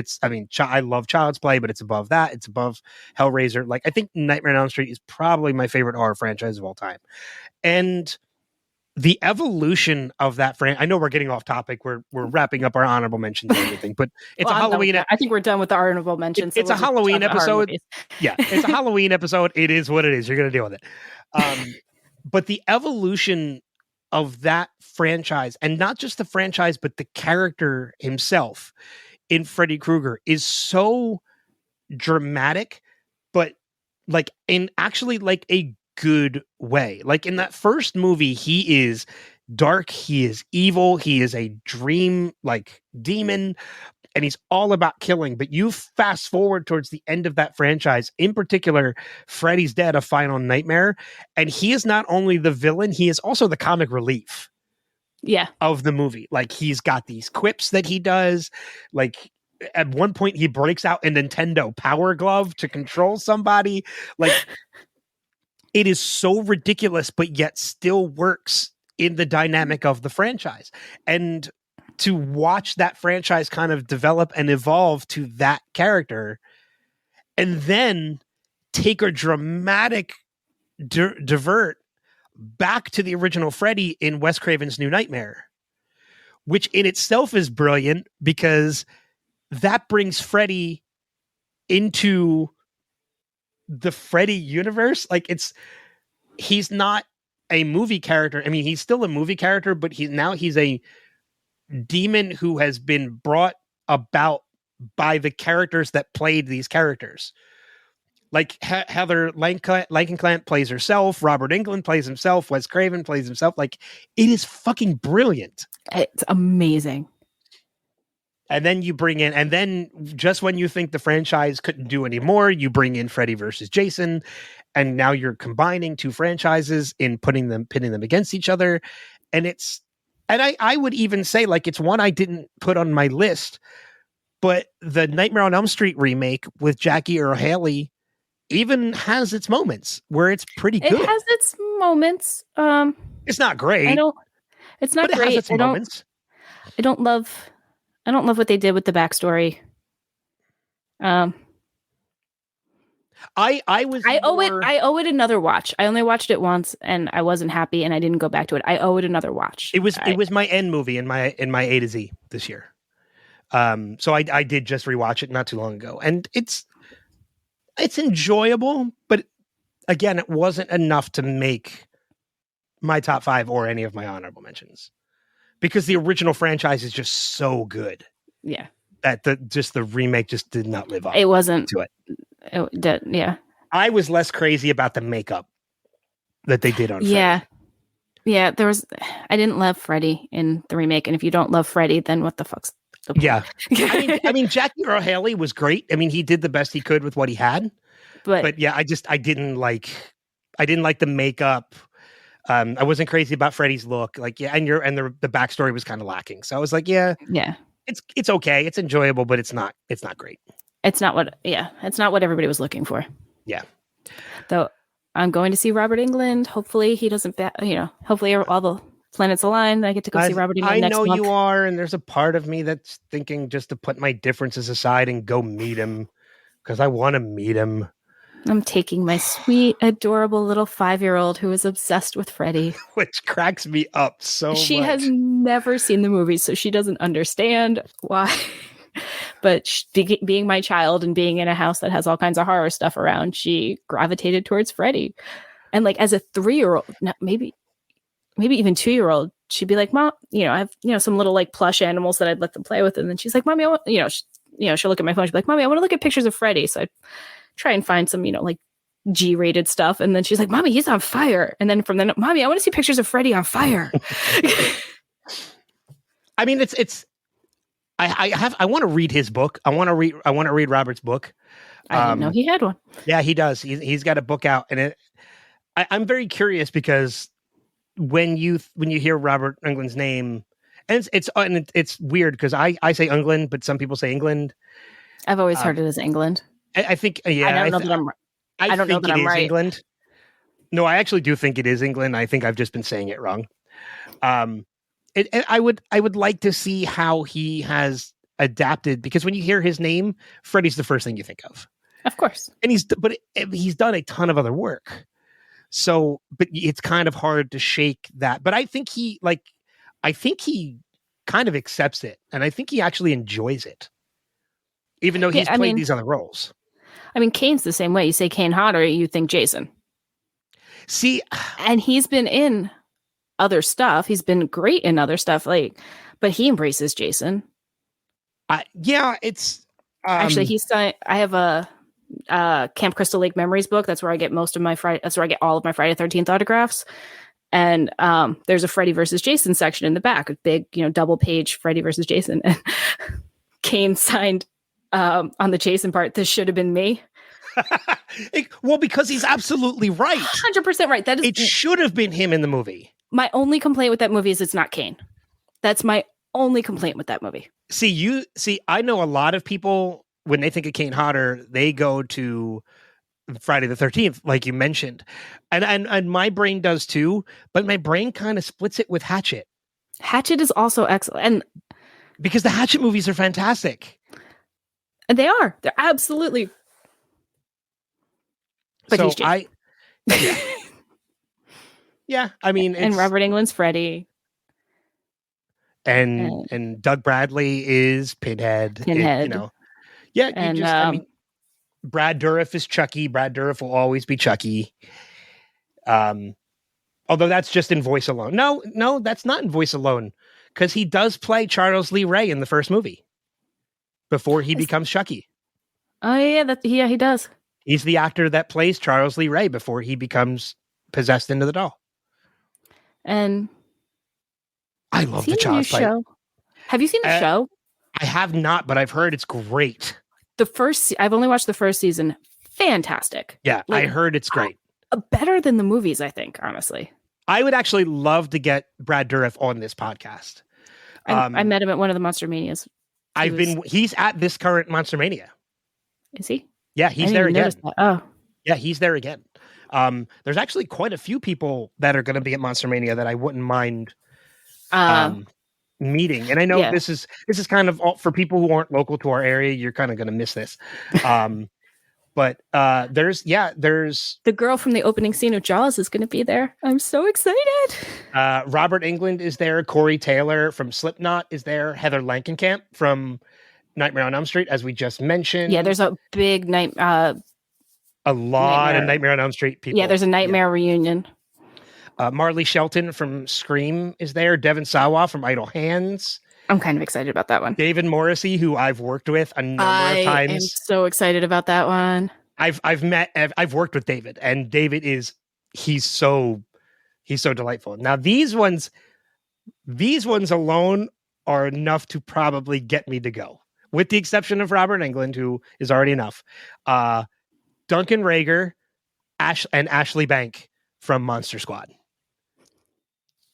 I love Child's Play, but it's above that. It's above Hellraiser. Like, I think Nightmare on Elm Street is probably my favorite horror franchise of all time. And the evolution of that franchise, I know we're getting off topic. We're wrapping up our honorable mentions and everything, but it's a Halloween. I think we're done with the honorable mentions. It's a Halloween episode. Yeah, it's a Halloween episode. It is what it is. You're going to deal with it. But the evolution of that franchise, and not just the franchise, but the character himself in Freddy Krueger, is so dramatic, but like in actually like a good way. Like in that first movie, he is dark, he is evil, he is a dream like demon, and he's all about killing. But you fast forward towards the end of that franchise, in particular, Freddy's Dead, A Final Nightmare, and he is not only the villain, he is also the comic relief of the movie. Like, he's got these quips that he does. Like, at one point, he breaks out a Nintendo Power Glove to control somebody. Like, it is so ridiculous, but yet still works in the dynamic of the franchise. And to watch that franchise kind of develop and evolve to that character, and then take a dramatic divert back to the original Freddy in Wes Craven's New Nightmare, which in itself is brilliant because that brings Freddy into the Freddy universe. Like, he's not a movie character. I mean, he's still a movie character, but he's a demon who has been brought about by the characters that played these characters. Like Heather Langenkamp plays herself, Robert Englund plays himself, Wes Craven plays himself. Like, it is fucking brilliant. It's amazing. And then you bring in, and then just when you think the franchise couldn't do any more, you bring in Freddy versus Jason, and now you're combining two franchises in pitting them against each other. And I would even say, like, it's one I didn't put on my list, but the Nightmare on Elm Street remake with Jackie Earle Haley even has its moments where it's pretty good. It has its moments. It's not great. It's not but great. It has its moments. I don't love what they did with the backstory. I owe it another watch. I only watched it once and I wasn't happy and I didn't go back to it. I owe it another watch. It was my end movie in my A to Z this year. So I did just rewatch it not too long ago, and it's enjoyable, but again, it wasn't enough to make my top 5 or any of my honorable mentions, because the original franchise is just so good. Yeah. That the remake just did not live up. It wasn't to it. It did, yeah. I was less crazy about the makeup that they did on Freddy. Yeah, I didn't love Freddy in the remake, and if you don't love Freddy, then what the fuck's the point? Yeah. I mean, Jackie Earle Haley was great. I mean, he did the best he could with what he had. But yeah, I didn't like the makeup. I wasn't crazy about Freddy's look. Like, yeah, and the backstory was kind of lacking. So I was like, yeah. It's okay. It's enjoyable, but it's not great. It's not what everybody was looking for. Yeah. Though I'm going to see Robert Englund. Hopefully he doesn't, hopefully all the planets align. I get to go see Robert Englund next month. I know you are, and there's a part of me that's thinking just to put my differences aside and go meet him, because I want to meet him. I'm taking my sweet, adorable little 5-year-old who is obsessed with Freddy. Which cracks me up so much. She has never seen the movies, so she doesn't understand why. But being my child and being in a house that has all kinds of horror stuff around, she gravitated towards Freddy. And like as a 3-year-old, maybe even 2-year-old, she'd be like, "Mom, I have some little like plush animals that I'd let them play with." And then she's like, "Mommy, I want," she'll look at my phone. She'll be like, "Mommy, I want to look at pictures of Freddy." So I try and find some, like G-rated stuff. And then she's like, "Mommy, he's on fire." And then from then, "Mommy, I want to see pictures of Freddy on fire." I mean, I want to read his book. I want to read Robert's book. I didn't know he had one. Yeah, he does. He's got a book out, and I'm very curious because when you hear Robert Englund's name, and it's weird because I say England, but some people say England. I've always heard it as England. I think, yeah. I don't know that I'm right. I don't know that I'm right. England. No, I actually do think it is England. I think I've just been saying it wrong. I would like to see how he has adapted, because when you hear his name, Freddy's the first thing you think of. Of course. And he's done a ton of other work. So, but it's kind of hard to shake that. But I think he kind of accepts it, and I think he actually enjoys it, even though he's played these other roles. I mean, Kane's the same way. You say Kane Hodder, you think Jason. See, and he's been in other stuff. He's been great in other stuff, but he embraces Jason. It's actually he's done. I have a Camp Crystal Lake Memories book. That's where I get that's where I get all of my Friday 13th autographs. And there's a Freddy versus Jason section in the back, a big, double page Freddy versus Jason. And Kane signed on the Jason part, "This should have been me." Well, because he's absolutely right. 100% right. That is, it should have been him in the movie. My only complaint with that movie is it's not Kane. That's my only complaint with that movie. I know a lot of people, when they think of Kane Hodder, they go to Friday the 13th, like you mentioned. And my brain does too, but my brain kind of splits it with Hatchet. Hatchet is also excellent. And because the Hatchet movies are fantastic. And they are. They're absolutely. But so yeah, I mean, and Robert Englund's Freddy. And Doug Bradley is Pinhead. Yeah, and Brad Dourif is Chucky. Brad Dourif will always be Chucky. Although that's just in voice alone. No, that's not in voice alone, because he does play Charles Lee Ray in the first movie before he becomes Chucky. Oh yeah, he does. He's the actor that plays Charles Lee Ray before he becomes possessed into the doll. And I love the Child's Play show. Have you seen the show? I have not, but I've heard it's great. I've only watched the first season. Fantastic. Yeah, I heard it's great. Better than the movies, I think, honestly. I would actually love to get Brad Dourif on this podcast. I met him at one of the Monster Manias. He's at this current Monster Mania. Is he? Yeah, he's there again. Oh. Yeah, he's there again. There's actually quite a few people that are going to be at Monster Mania that I wouldn't mind meeting. And I know this is kind of all, for people who aren't local to our area, you're kind of going to miss this. But there's the girl from the opening scene of Jaws is going to be there. I'm so excited. Robert Englund is there. Corey Taylor from Slipknot is there. Heather Langenkamp from Nightmare on Elm Street, as we just mentioned. Yeah, there's a big a lot of Nightmare on Elm Street people. Yeah, there's a Nightmare reunion. Marley Shelton from Scream is there. Devin Sawa from Idle Hands. I'm kind of excited about that one. David Morrissey, who I've worked with a number of times. I'm so excited about that one. I've worked with David, and David he's so delightful. Now these ones alone are enough to probably get me to go, with the exception of Robert Englund, who is already enough. Duncan Rager, and Ashley Bank from Monster Squad.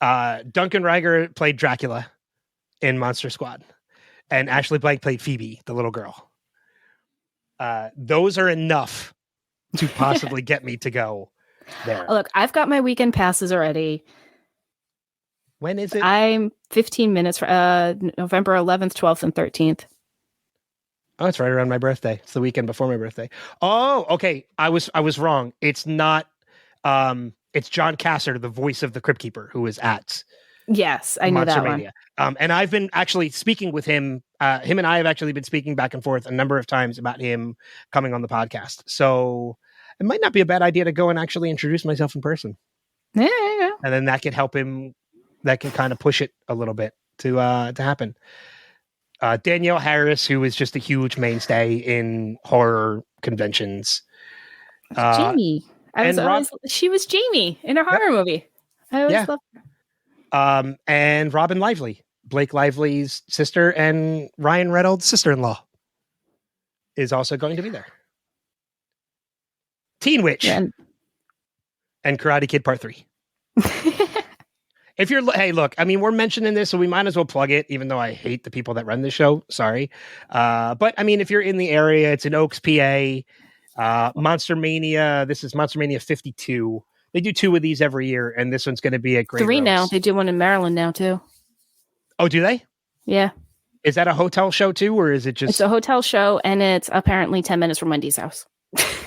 Duncan Rager played Dracula in Monster Squad, and Ashley Bank played Phoebe, the little girl. Those are enough to possibly get me to go there. Look, I've got my weekend passes already. When is it? I'm 15 minutes for November 11th, 12th, and 13th. Oh, it's right around my birthday. It's the weekend before my birthday. Oh, okay. I was wrong. It's not. It's John Casser, the voice of the Crypt Keeper, who is at Yes, I knew Monster that one. Mania. And I've been actually speaking with him. Him and I have actually been speaking back and forth a number of times about him coming on the podcast. So it might not be a bad idea to go and actually introduce myself in person. Yeah, yeah. And then that could help him. That can kind of push it a little bit to happen. Danielle Harris, who is just a huge mainstay in horror conventions. Jayme. She was Jayme in a horror movie. I always loved her. And Robin Lively, Blake Lively's sister and Ryan Reynolds' sister-in-law, is also going to be there. Teen Witch and Karate Kid Part 3. If you're, hey, look, I mean, we're mentioning this, so we might as well plug it, even though I hate the people that run this show. Sorry. But I mean, if you're in the area, it's in Oaks, PA. Monster Mania. This is Monster Mania 52. They do 2 of these every year, and this one's going to be at Great 3 Oaks. now. They do one in Maryland now, too. Oh, do they? Yeah. Is that a hotel show, too, or is it just... It's a hotel show, and it's apparently 10 minutes from Wendy's house.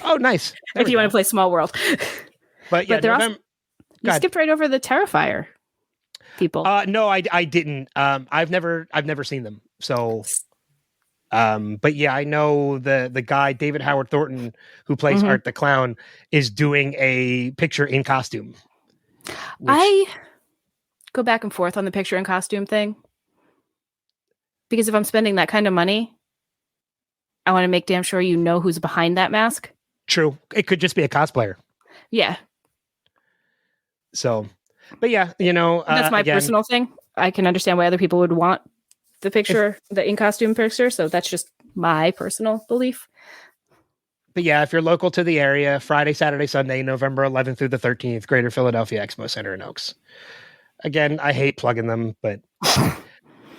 Oh, nice. If you want to play Small World. But yeah, you skipped right over the Terrifier people. No, I didn't. I've never seen them. So, but yeah, I know the guy, David Howard Thornton, who plays Art the Clown, is doing a picture in costume. I go back and forth on the picture in costume thing. Because if I'm spending that kind of money, I want to make damn sure you know who's behind that mask. True. It could just be a cosplayer. Yeah. So, but yeah, you know, that's my personal thing. I can understand why other people would want the picture, the in costume picture. So that's just my personal belief. But yeah, if you're local to the area, Friday, Saturday, Sunday, November 11th through the 13th, Greater Philadelphia Expo Center in Oaks. Again, I hate plugging them, but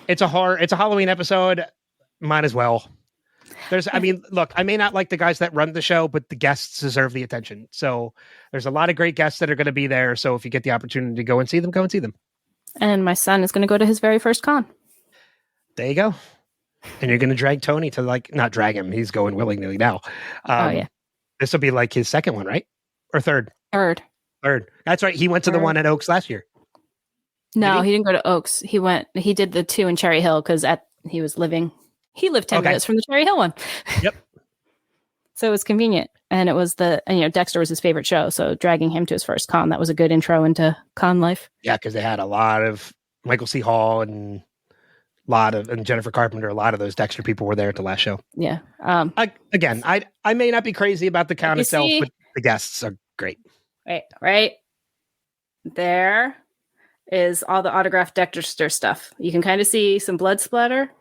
it's a Halloween episode. Might as well. I mean, look, I may not like the guys that run the show, but the guests deserve the attention. So there's a lot of great guests that are going to be there. So if you get the opportunity to go and see them, go and see them. And my son is going to go to his very first con. There you go. And you're going to drag Tony to not drag him. He's going willingly now. Oh, yeah. This will be like his second one, right? Or third? Third. That's right. He went to the one at Oaks last year. No, he didn't go to Oaks. He did the 2 in Cherry Hill because he lived 10 minutes from the Cherry Hill one. Yep. So it was convenient. And it was Dexter was his favorite show. So dragging him to his first con, that was a good intro into con life. Yeah, because they had a lot of Michael C. Hall and Jennifer Carpenter. A lot of those Dexter people were there at the last show. Yeah. I may not be crazy about the con itself, but the guests are great. Right. There is all the autographed Dexter stuff. You can kind of see some blood splatter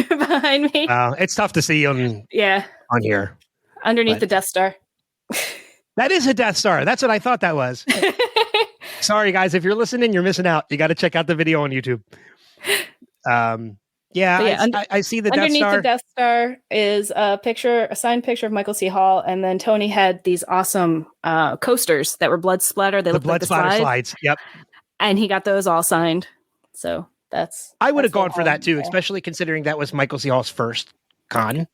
behind me. It's tough to see on here. Underneath the Death Star. That is a Death Star. That's what I thought that was. Sorry, guys. If you're listening, you're missing out. You got to check out the video on YouTube. I see the Death Star. Underneath the Death Star is a signed picture of Michael C. Hall, and then Tony had these awesome coasters that were blood splatter. They looked like the slides. Yep. And he got those all signed. So I would have gone for that too, especially considering that was Michael C. Hall's first con.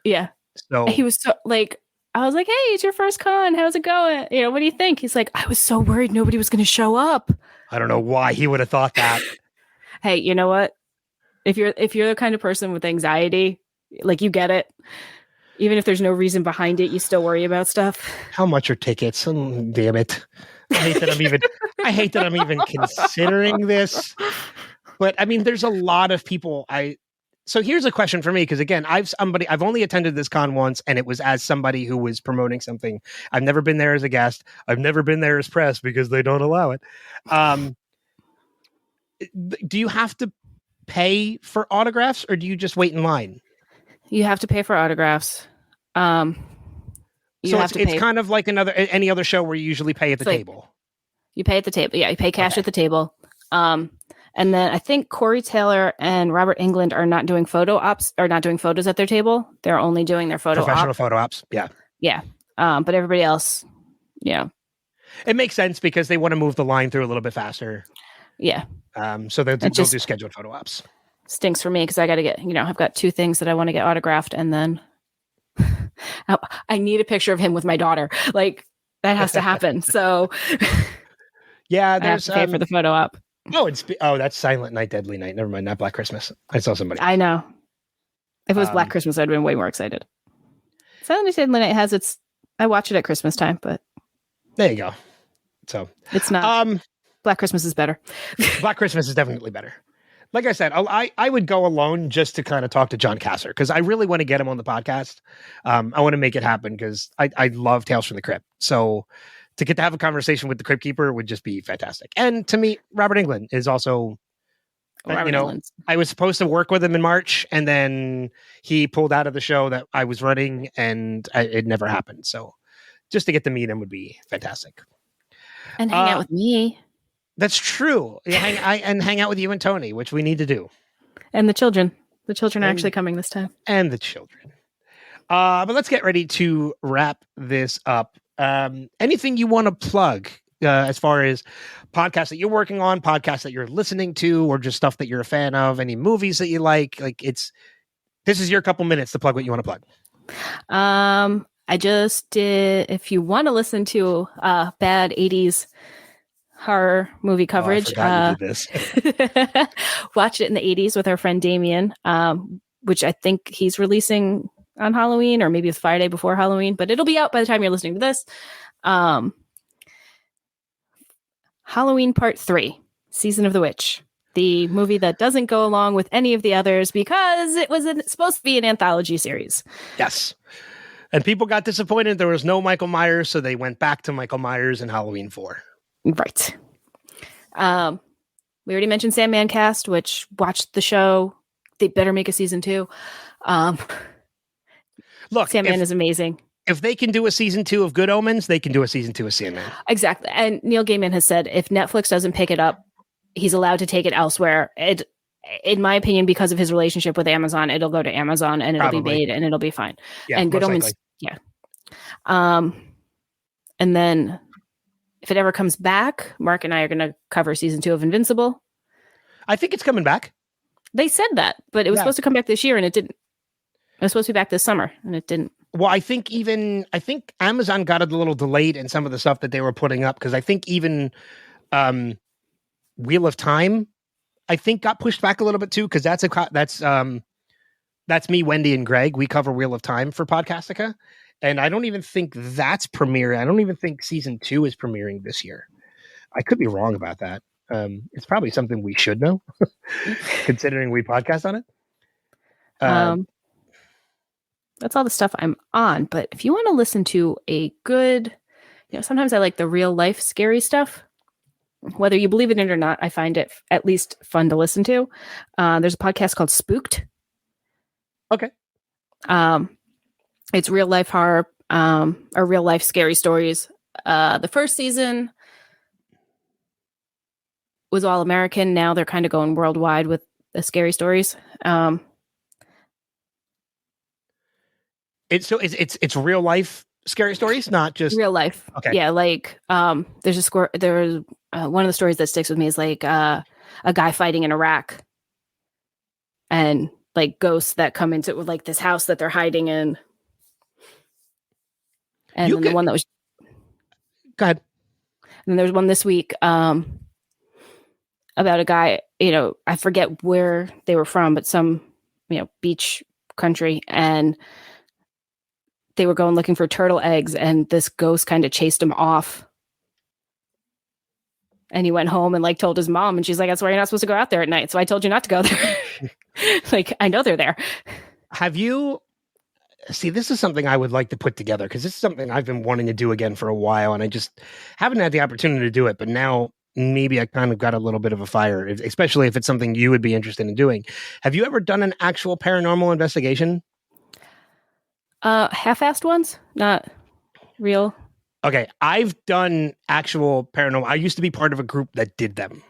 Yeah. So he was I was like, hey, it's your first con. How's it going? What do you think? He's like, I was so worried nobody was going to show up. I don't know why he would have thought that. Hey, you know what? If you're the kind of person with anxiety, you get it. Even if there's no reason behind it, you still worry about stuff. How much are tickets? Oh, damn it. I hate that I'm even considering this. But I mean, there's a lot of people. So here's a question for me, because again, I've only attended this con once, and it was as somebody who was promoting something. I've never been there as a guest. I've never been there as press because they don't allow it. Do you have to pay for autographs, or do you just wait in line? You have to pay for autographs. It's kind of like any other show where you usually pay at the table. You pay at the table. Yeah, you pay cash at the table. And then I think Corey Taylor and Robert Englund are not doing photos at their table. They're only doing their professional photo ops. Yeah. Yeah. But everybody else, it makes sense because they want to move the line through a little bit faster. Yeah. So they'll do scheduled photo ops. stinks for me because I got to get, I've got 2 things that I want to get autographed, and then I need a picture of him with my daughter. Like, that has to happen. So yeah, I have there's to pay for the photo op. That's Silent Night, Deadly Night. Never mind, not Black Christmas. I saw somebody. I know. If it was Black Christmas, I'd have been way more excited. Silent Night, Deadly Night has I watch it at Christmas time, but there you go. So it's not. Black Christmas is better. Black Christmas is definitely better. Like I said, I would go alone just to kind of talk to John Kasser because I really want to get him on the podcast. I want to make it happen because I love Tales from the Crypt. So to get to have a conversation with the Crypt Keeper would just be fantastic. And to meet Robert Englund is also, I was supposed to work with him in March, and then he pulled out of the show that I was running, and it never happened. So just to get to meet him would be fantastic. And hang out with me. That's true. Hang out with you and Tony, which we need to do. And the children. The children are actually coming this time. And the children. But let's get ready to wrap this up. Anything you want to plug as far as podcasts that you're working on, podcasts that you're listening to, or just stuff that you're a fan of, any movies that you like? This is your couple minutes to plug what you want to plug. I just did, if you want to listen to bad 80s horror movie coverage, you did this. watch it in the 80s with our friend Damien, which I think he's releasing on Halloween or maybe it's Friday before Halloween, but it'll be out by the time you're listening to this. Halloween Part 3, Season of the Witch, the movie that doesn't go along with any of the others because it was supposed to be an anthology series. Yes. And people got disappointed. There was no Michael Myers, so they went back to Michael Myers in Halloween 4. Right. We already mentioned Sandman Cast, which watched the show. They better make a season 2. Look, Sandman is amazing. If they can do a season 2 of Good Omens, they can do a season 2 of Sandman. Exactly. And Neil Gaiman has said if Netflix doesn't pick it up, he's allowed to take it elsewhere. In my opinion, because of his relationship with Amazon, it'll go to Amazon and it'll be made and it'll be fine. Yeah, and Good Omens, likely. Yeah. And then if it ever comes back, Mark and I are going to cover season 2 of Invincible. I think it's coming back. They said that, but it was supposed to come back this year and it didn't. It was supposed to be back this summer and it didn't. Well, I think Amazon got it a little delayed in some of the stuff that they were putting up because I think even Wheel of Time, I think got pushed back a little bit too because that's me, Wendy, and Greg. We cover Wheel of Time for Podcastica, and I don't even think that's premiering. I don't even think season 2 is premiering this year. I could be wrong about that. It's probably something we should know, considering we podcast on it. That's all the stuff I'm on. But if you want to listen to a good, sometimes I like the real life scary stuff. Whether you believe it or not, I find it at least fun to listen to. There's a podcast called Spooked. Okay. It's real life horror or real life scary stories. The first season was all American. Now they're kind of going worldwide with the scary stories. It's real life scary stories, not just real life. Okay. Yeah, like there's one of the stories that sticks with me is like a guy fighting in Iraq, and like ghosts that come into like this house that they're hiding in. And then the one that was go ahead. And then there's one this week about a guy, I forget where they were from, but some beach country, and they were going looking for turtle eggs, and this ghost kind of chased him off. And he went home and like told his mom, and she's like, "That's why you're not supposed to go out there at night. So I told you not to go there." Like, I know they're there. Have you see, this is something I would like to put together because this is something I've been wanting to do again for a while, and I just haven't had the opportunity to do it. But now maybe I kind of got a little bit of a fire, especially if it's something you would be interested in doing. Have you ever done an actual paranormal investigation? Half-assed ones, not real. Okay, I've done actual paranormal. I used to be part of a group that did them,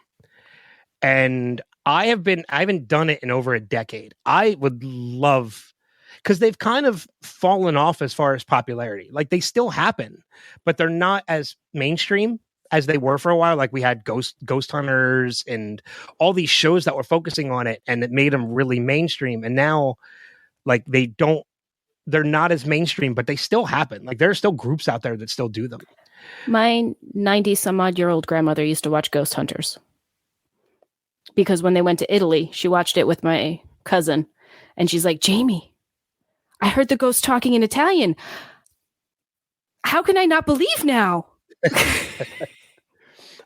and I haven't done it in over a decade. I would love, because they've kind of fallen off as far as popularity. Like, they still happen, but they're not as mainstream as they were for a while. Like we had Ghost Hunters and all these shows that were focusing on it, and it made them really mainstream. And now, like they're not as mainstream, but they still happen. Like there are still groups out there that still do them. My 90-some-odd-year-old grandmother used to watch Ghost Hunters because when they went to Italy, she watched it with my cousin, and she's like, Jayme, I heard the ghost talking in Italian. How can I not believe now?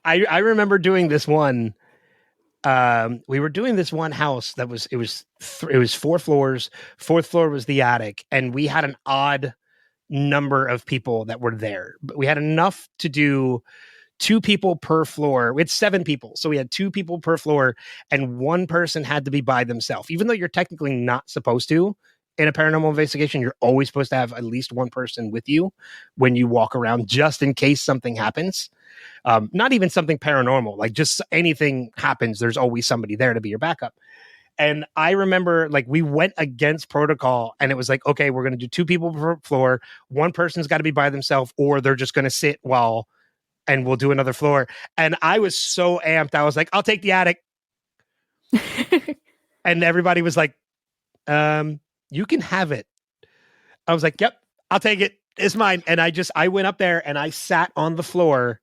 I remember doing this one. We were doing this one house that it was 4 floors. 4th floor was the attic, and we had an odd number of people that were there, but we had enough to do 2 people per floor. We had 7 people, so we had 2 people per floor, and one person had to be by themselves. Even though you're technically not supposed to in a paranormal investigation, you're always supposed to have at least one person with you when you walk around, just in case something happens. Not even something paranormal, like just anything happens, there's always somebody there to be your backup. And I remember, like, we went against protocol, and it was like, okay, we're going to do 2 people per floor. One person's got to be by themselves, or they're just going to sit and we'll do another floor. And I was so amped. I was like, I'll take the attic. And everybody was like, you can have it. I was like, yep, I'll take it. It's mine. And I went up there and I sat on the floor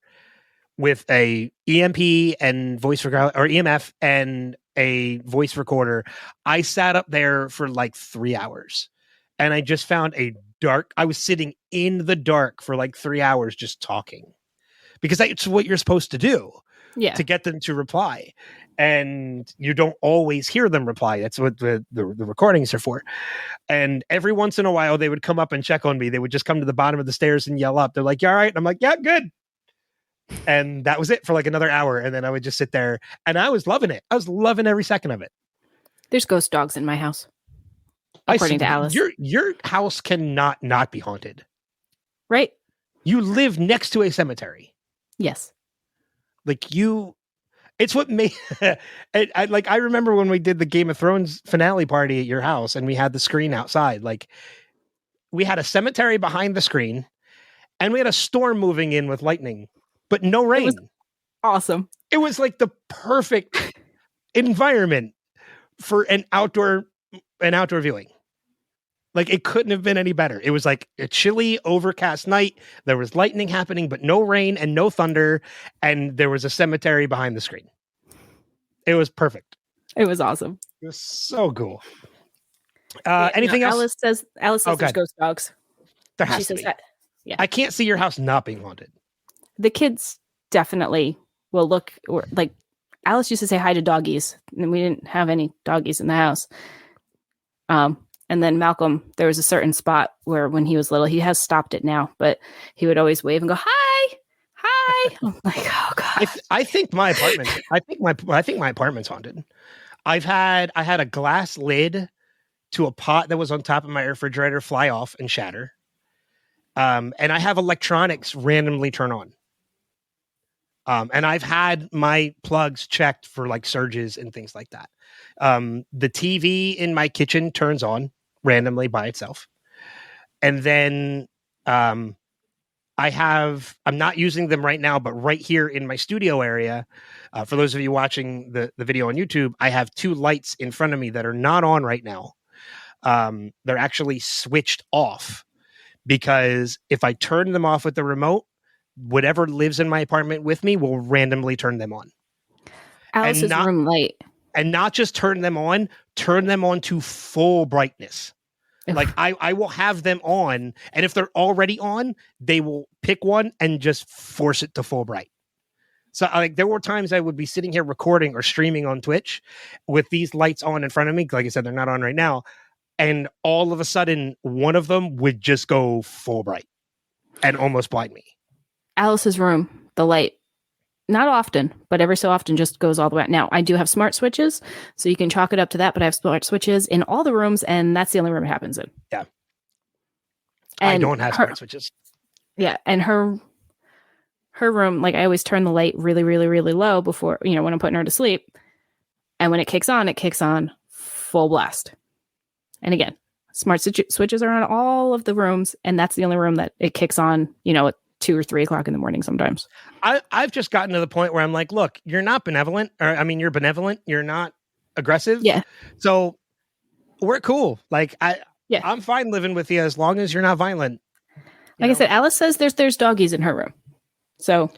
with a EMP and voice recorder, or EMF and a voice recorder. I sat up there for like 3 hours, and I just found I was sitting in the dark for like 3 hours just talking, because that's what you're supposed to do to get them to reply. And you don't always hear them reply. That's what the recordings are for. And every once in a while they would come up and check on me. They would just come to the bottom of the stairs and yell up. They're like, you all right? And I'm like, yeah, good. And that was it for like another hour. And then I would just sit there, and I was loving it. I was loving every second of it. There's ghost dogs in my house, according to Alice. Your house cannot not be haunted. Right? You live next to a cemetery. Yes. Like it's what made I remember when we did the Game of Thrones finale party at your house, and we had the screen outside. Like, we had a cemetery behind the screen, and we had a storm moving in with lightning, but no rain. It was awesome. It was like the perfect environment for an outdoor viewing. Like, it couldn't have been any better. It was like a chilly, overcast night. There was lightning happening, but no rain and no thunder. And there was a cemetery behind the screen. It was perfect. It was awesome. It was so cool. Anything else? Alice says there's ghost dogs. There has to be. Yeah. I can't see your house not being haunted. The kids definitely will look, or like Alice used to say hi to doggies, and we didn't have any doggies in the house. And then Malcolm, there was a certain spot where when he was little, he has stopped it now, but he would always wave and go, hi. I'm like, oh God. I think my apartment, I think my apartment's haunted. I had a glass lid to a pot that was on top of my refrigerator fly off and shatter. And I have electronics randomly turn on. And I've had my plugs checked for like surges and things like that. The TV in my kitchen turns on randomly by itself. And then I'm not using them right now, but right here in my studio area, for those of you watching the video on YouTube, I have 2 lights in front of me that are not on right now. They're actually switched off, because if I turn them off with the remote, whatever lives in my apartment with me will randomly turn them on. Alice's room light. And not just turn them on to full brightness. Like I will have them on, and if they're already on, they will pick one and just force it to full bright. So like there were times I would be sitting here recording or streaming on Twitch with these lights on in front of me. Like I said, they're not on right now. And all of a sudden, one of them would just go full bright and almost blind me. Alice's room, the light, not often, but every so often just goes all the way out. Now, I do have smart switches, so you can chalk it up to that, but I have smart switches in all the rooms, and that's the only room it happens in. Yeah. And I don't have smart switches. Yeah, and her room, like I always turn the light really, really, really low before, when I'm putting her to sleep. And when it kicks on full blast. And again, smart switches are on all of the rooms, and that's the only room that it kicks on, at 2 or 3 o'clock in the morning sometimes. I've just gotten to the point where I'm like, look, you're not benevolent, or I mean, you're benevolent. You're not aggressive. Yeah. So we're cool. Like Yeah. I'm fine living with you as long as you're not violent. Like I said, Alice says there's doggies in her room. So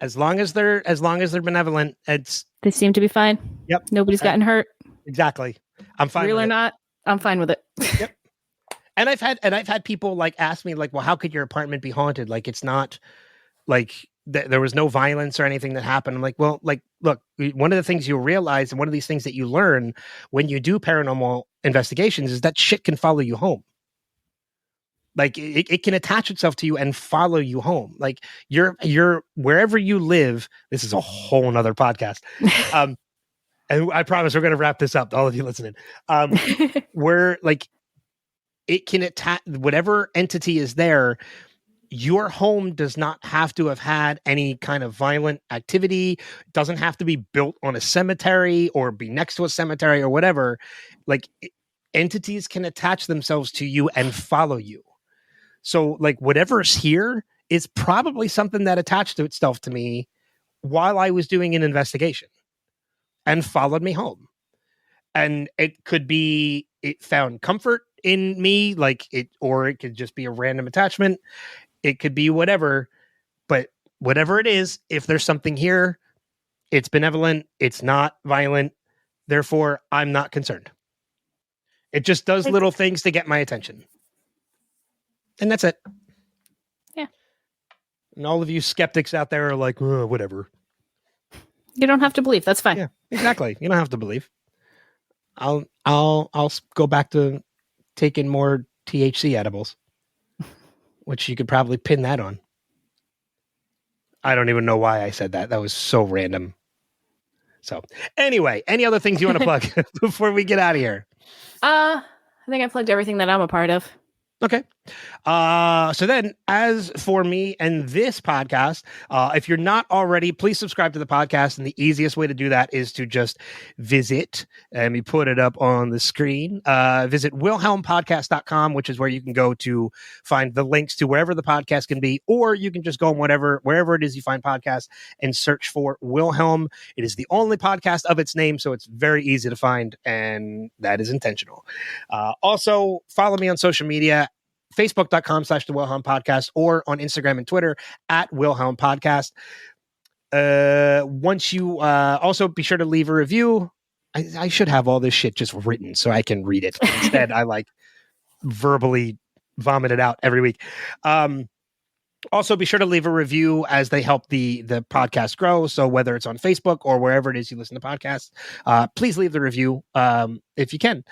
as long as they're benevolent, they seem to be fine. Yep. Nobody's gotten hurt. Exactly. I'm fine. Real with or it. not, I'm fine with it. Yep. And I've had people like ask me like, well, how could your apartment be haunted? Like, it's not like there was no violence or anything that happened. I'm like, well, like, look, one of the things you realize and one of these things that you learn when you do paranormal investigations is that shit can follow you home. Like it can attach itself to you and follow you home. Like you're wherever you live. This is a whole nother podcast. And I promise we're going to wrap this up. All of you listening. We're like, it can attach whatever entity is there. Your home does not have to have had any kind of violent activity. It doesn't have to be built on a cemetery or be next to a cemetery or whatever. Like entities can attach themselves to you and follow you. So like whatever's here is probably something that attached to itself to me while I was doing an investigation and followed me home. And it could be, it found comfort in me, like it, or it could just be a random attachment. It could be whatever, but whatever it is, if there's something here, it's benevolent, it's not violent. Therefore, I'm not concerned. It just does little things to get my attention. And that's it. Yeah. And all of you skeptics out there are like, oh, whatever. You don't have to believe. That's fine. Yeah, exactly. You don't have to believe. I'll go back to taking more THC edibles, which you could probably pin that on. I don't even know why I said that. That was so random. So anyway, any other things you want to plug before we get out of here? I think I plugged everything that I'm a part of. Okay. So then as for me and this podcast, if you're not already, please subscribe to the podcast. And the easiest way to do that is to just visit, and we put it up on the screen, visit wilhelmpodcast.com, which is where you can go to find the links to wherever the podcast can be, or you can just go on wherever it is you find podcasts and search for Wilhelm. It is the only podcast of its name, so it's very easy to find, and that is intentional. Also, follow me on social media, Facebook.com/The Wilhelm Podcast, or on Instagram and Twitter at Wilhelm Podcast. Once you also be sure to leave a review. I should have all this shit just written so I can read it. Instead, I like verbally vomit it out every week. Also, be sure to leave a review as they help the podcast grow. So whether it's on Facebook or wherever it is you listen to podcasts, please leave the review if you can.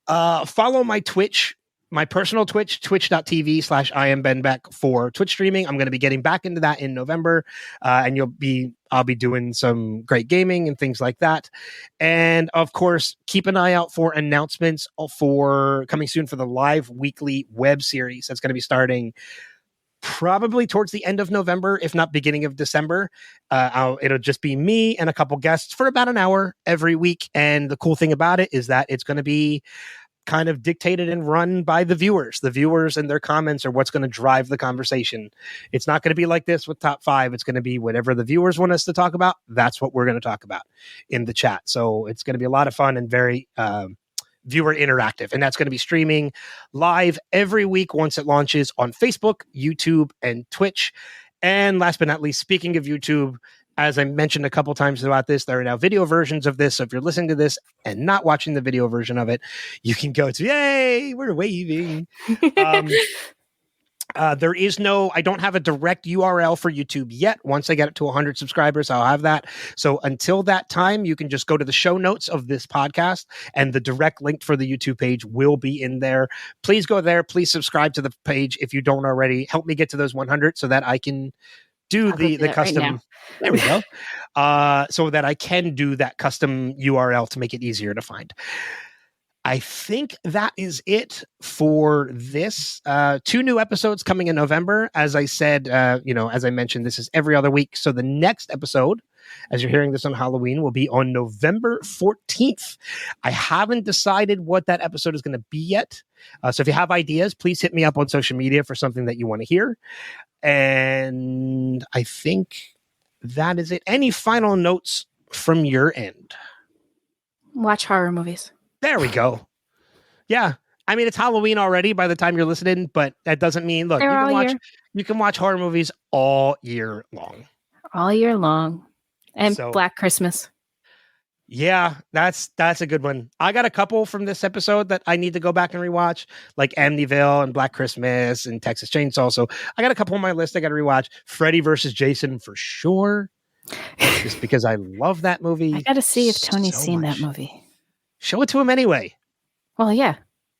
Follow my Twitch. My personal Twitch, twitch.tv/IamBenBeck for Twitch streaming. I'm going to be getting back into that in November, and I'll be doing some great gaming and things like that. And of course, keep an eye out for announcements for coming soon for the live weekly web series that's going to be starting probably towards the end of November, if not beginning of December. It'll just be me and a couple guests for about an hour every week. And the cool thing about it is that it's going to be kind of dictated and run by the viewers. The viewers and their comments are what's going to drive the conversation. It's not going to be like this with Top 5. It's going to be whatever the viewers want us to talk about. That's what we're going to talk about in the chat. So it's going to be a lot of fun and very viewer interactive. And that's going to be streaming live every week once it launches on Facebook, YouTube, and Twitch. And last but not least, speaking of YouTube, as I mentioned a couple times throughout this, there are now video versions of this. So if you're listening to this and not watching the video version of it, you can go to, yay, we're waving. There is I don't have a direct URL for YouTube yet. Once I get it to 100 subscribers, I'll have that. So until that time, you can just go to the show notes of this podcast and the direct link for the YouTube page will be in there. Please go there. Please subscribe to the page if you don't already. Help me get to those 100 so that I can do the custom. Right, there we go. So that I can do that custom URL to make it easier to find. I think that is it for this. 2 new episodes coming in November. As I said, as I mentioned, this is every other week. So the next episode as you're hearing this on Halloween, will be on November 14th. I haven't decided what that episode is going to be yet. So if you have ideas, please hit me up on social media for something that you want to hear. And I think that is it. Any final notes from your end? Watch horror movies. There we go. Yeah. I mean, it's Halloween already by the time you're listening, but that doesn't mean, look, you can watch horror movies all year long. All year long. And Black Christmas. Yeah, that's a good one. I got a couple from this episode that I need to go back and rewatch, like Amityville and Black Christmas and Texas Chainsaw. So I got a couple on my list I got to rewatch. Freddy versus Jason for sure. Just because I love that movie. I got to see if Tony's seen that movie. Show it to him anyway. Well, yeah.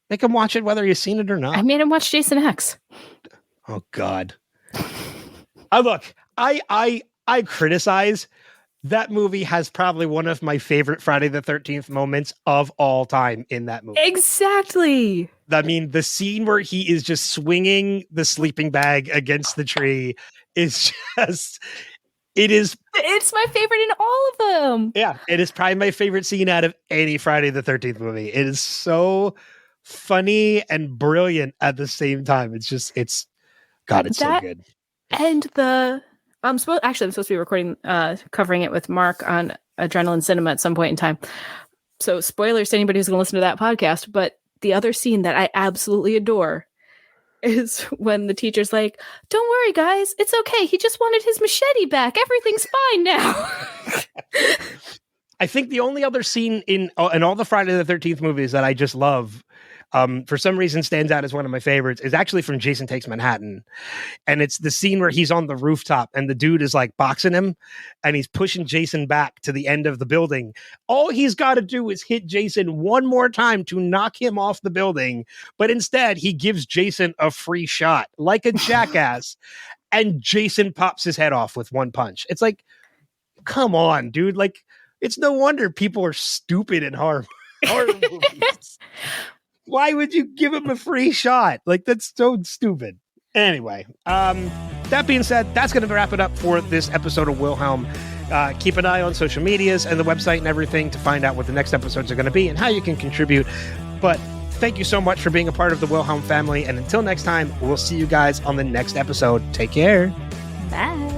Make him watch it whether you've seen it or not. I made him watch Jason X. Oh, God. I criticize. That movie has probably one of my favorite Friday the 13th moments of all time in that movie. Exactly. I mean, the scene where he is just swinging the sleeping bag against the tree is just, it's my favorite in all of them. Yeah, it is probably my favorite scene out of any Friday the 13th movie. It is so funny and brilliant at the same time. It's so good. And I'm supposed to be recording, covering it with Mark on Adrenaline Cinema at some point in time. So spoilers to anybody who's going to listen to that podcast. But the other scene that I absolutely adore is when the teacher's like, "Don't worry, guys. It's okay. He just wanted his machete back. Everything's fine now." I think the only other scene in all the Friday the 13th movies that I just love, for some reason stands out as one of my favorites, is actually from Jason Takes Manhattan. And it's the scene where he's on the rooftop and the dude is like boxing him and he's pushing Jason back to the end of the building. All he's got to do is hit Jason one more time to knock him off the building. But instead he gives Jason a free shot like a jackass and Jason pops his head off with one punch. It's like, come on, dude. Like, it's no wonder people are stupid in horror movies. Why would you give him a free shot? Like, that's so stupid. Anyway, that being said, that's going to wrap it up for this episode of Wilhelm. Keep an eye on social medias and the website and everything to find out what the next episodes are going to be and how you can contribute. But thank you so much for being a part of the Wilhelm family. And until next time, we'll see you guys on the next episode. Take care. Bye.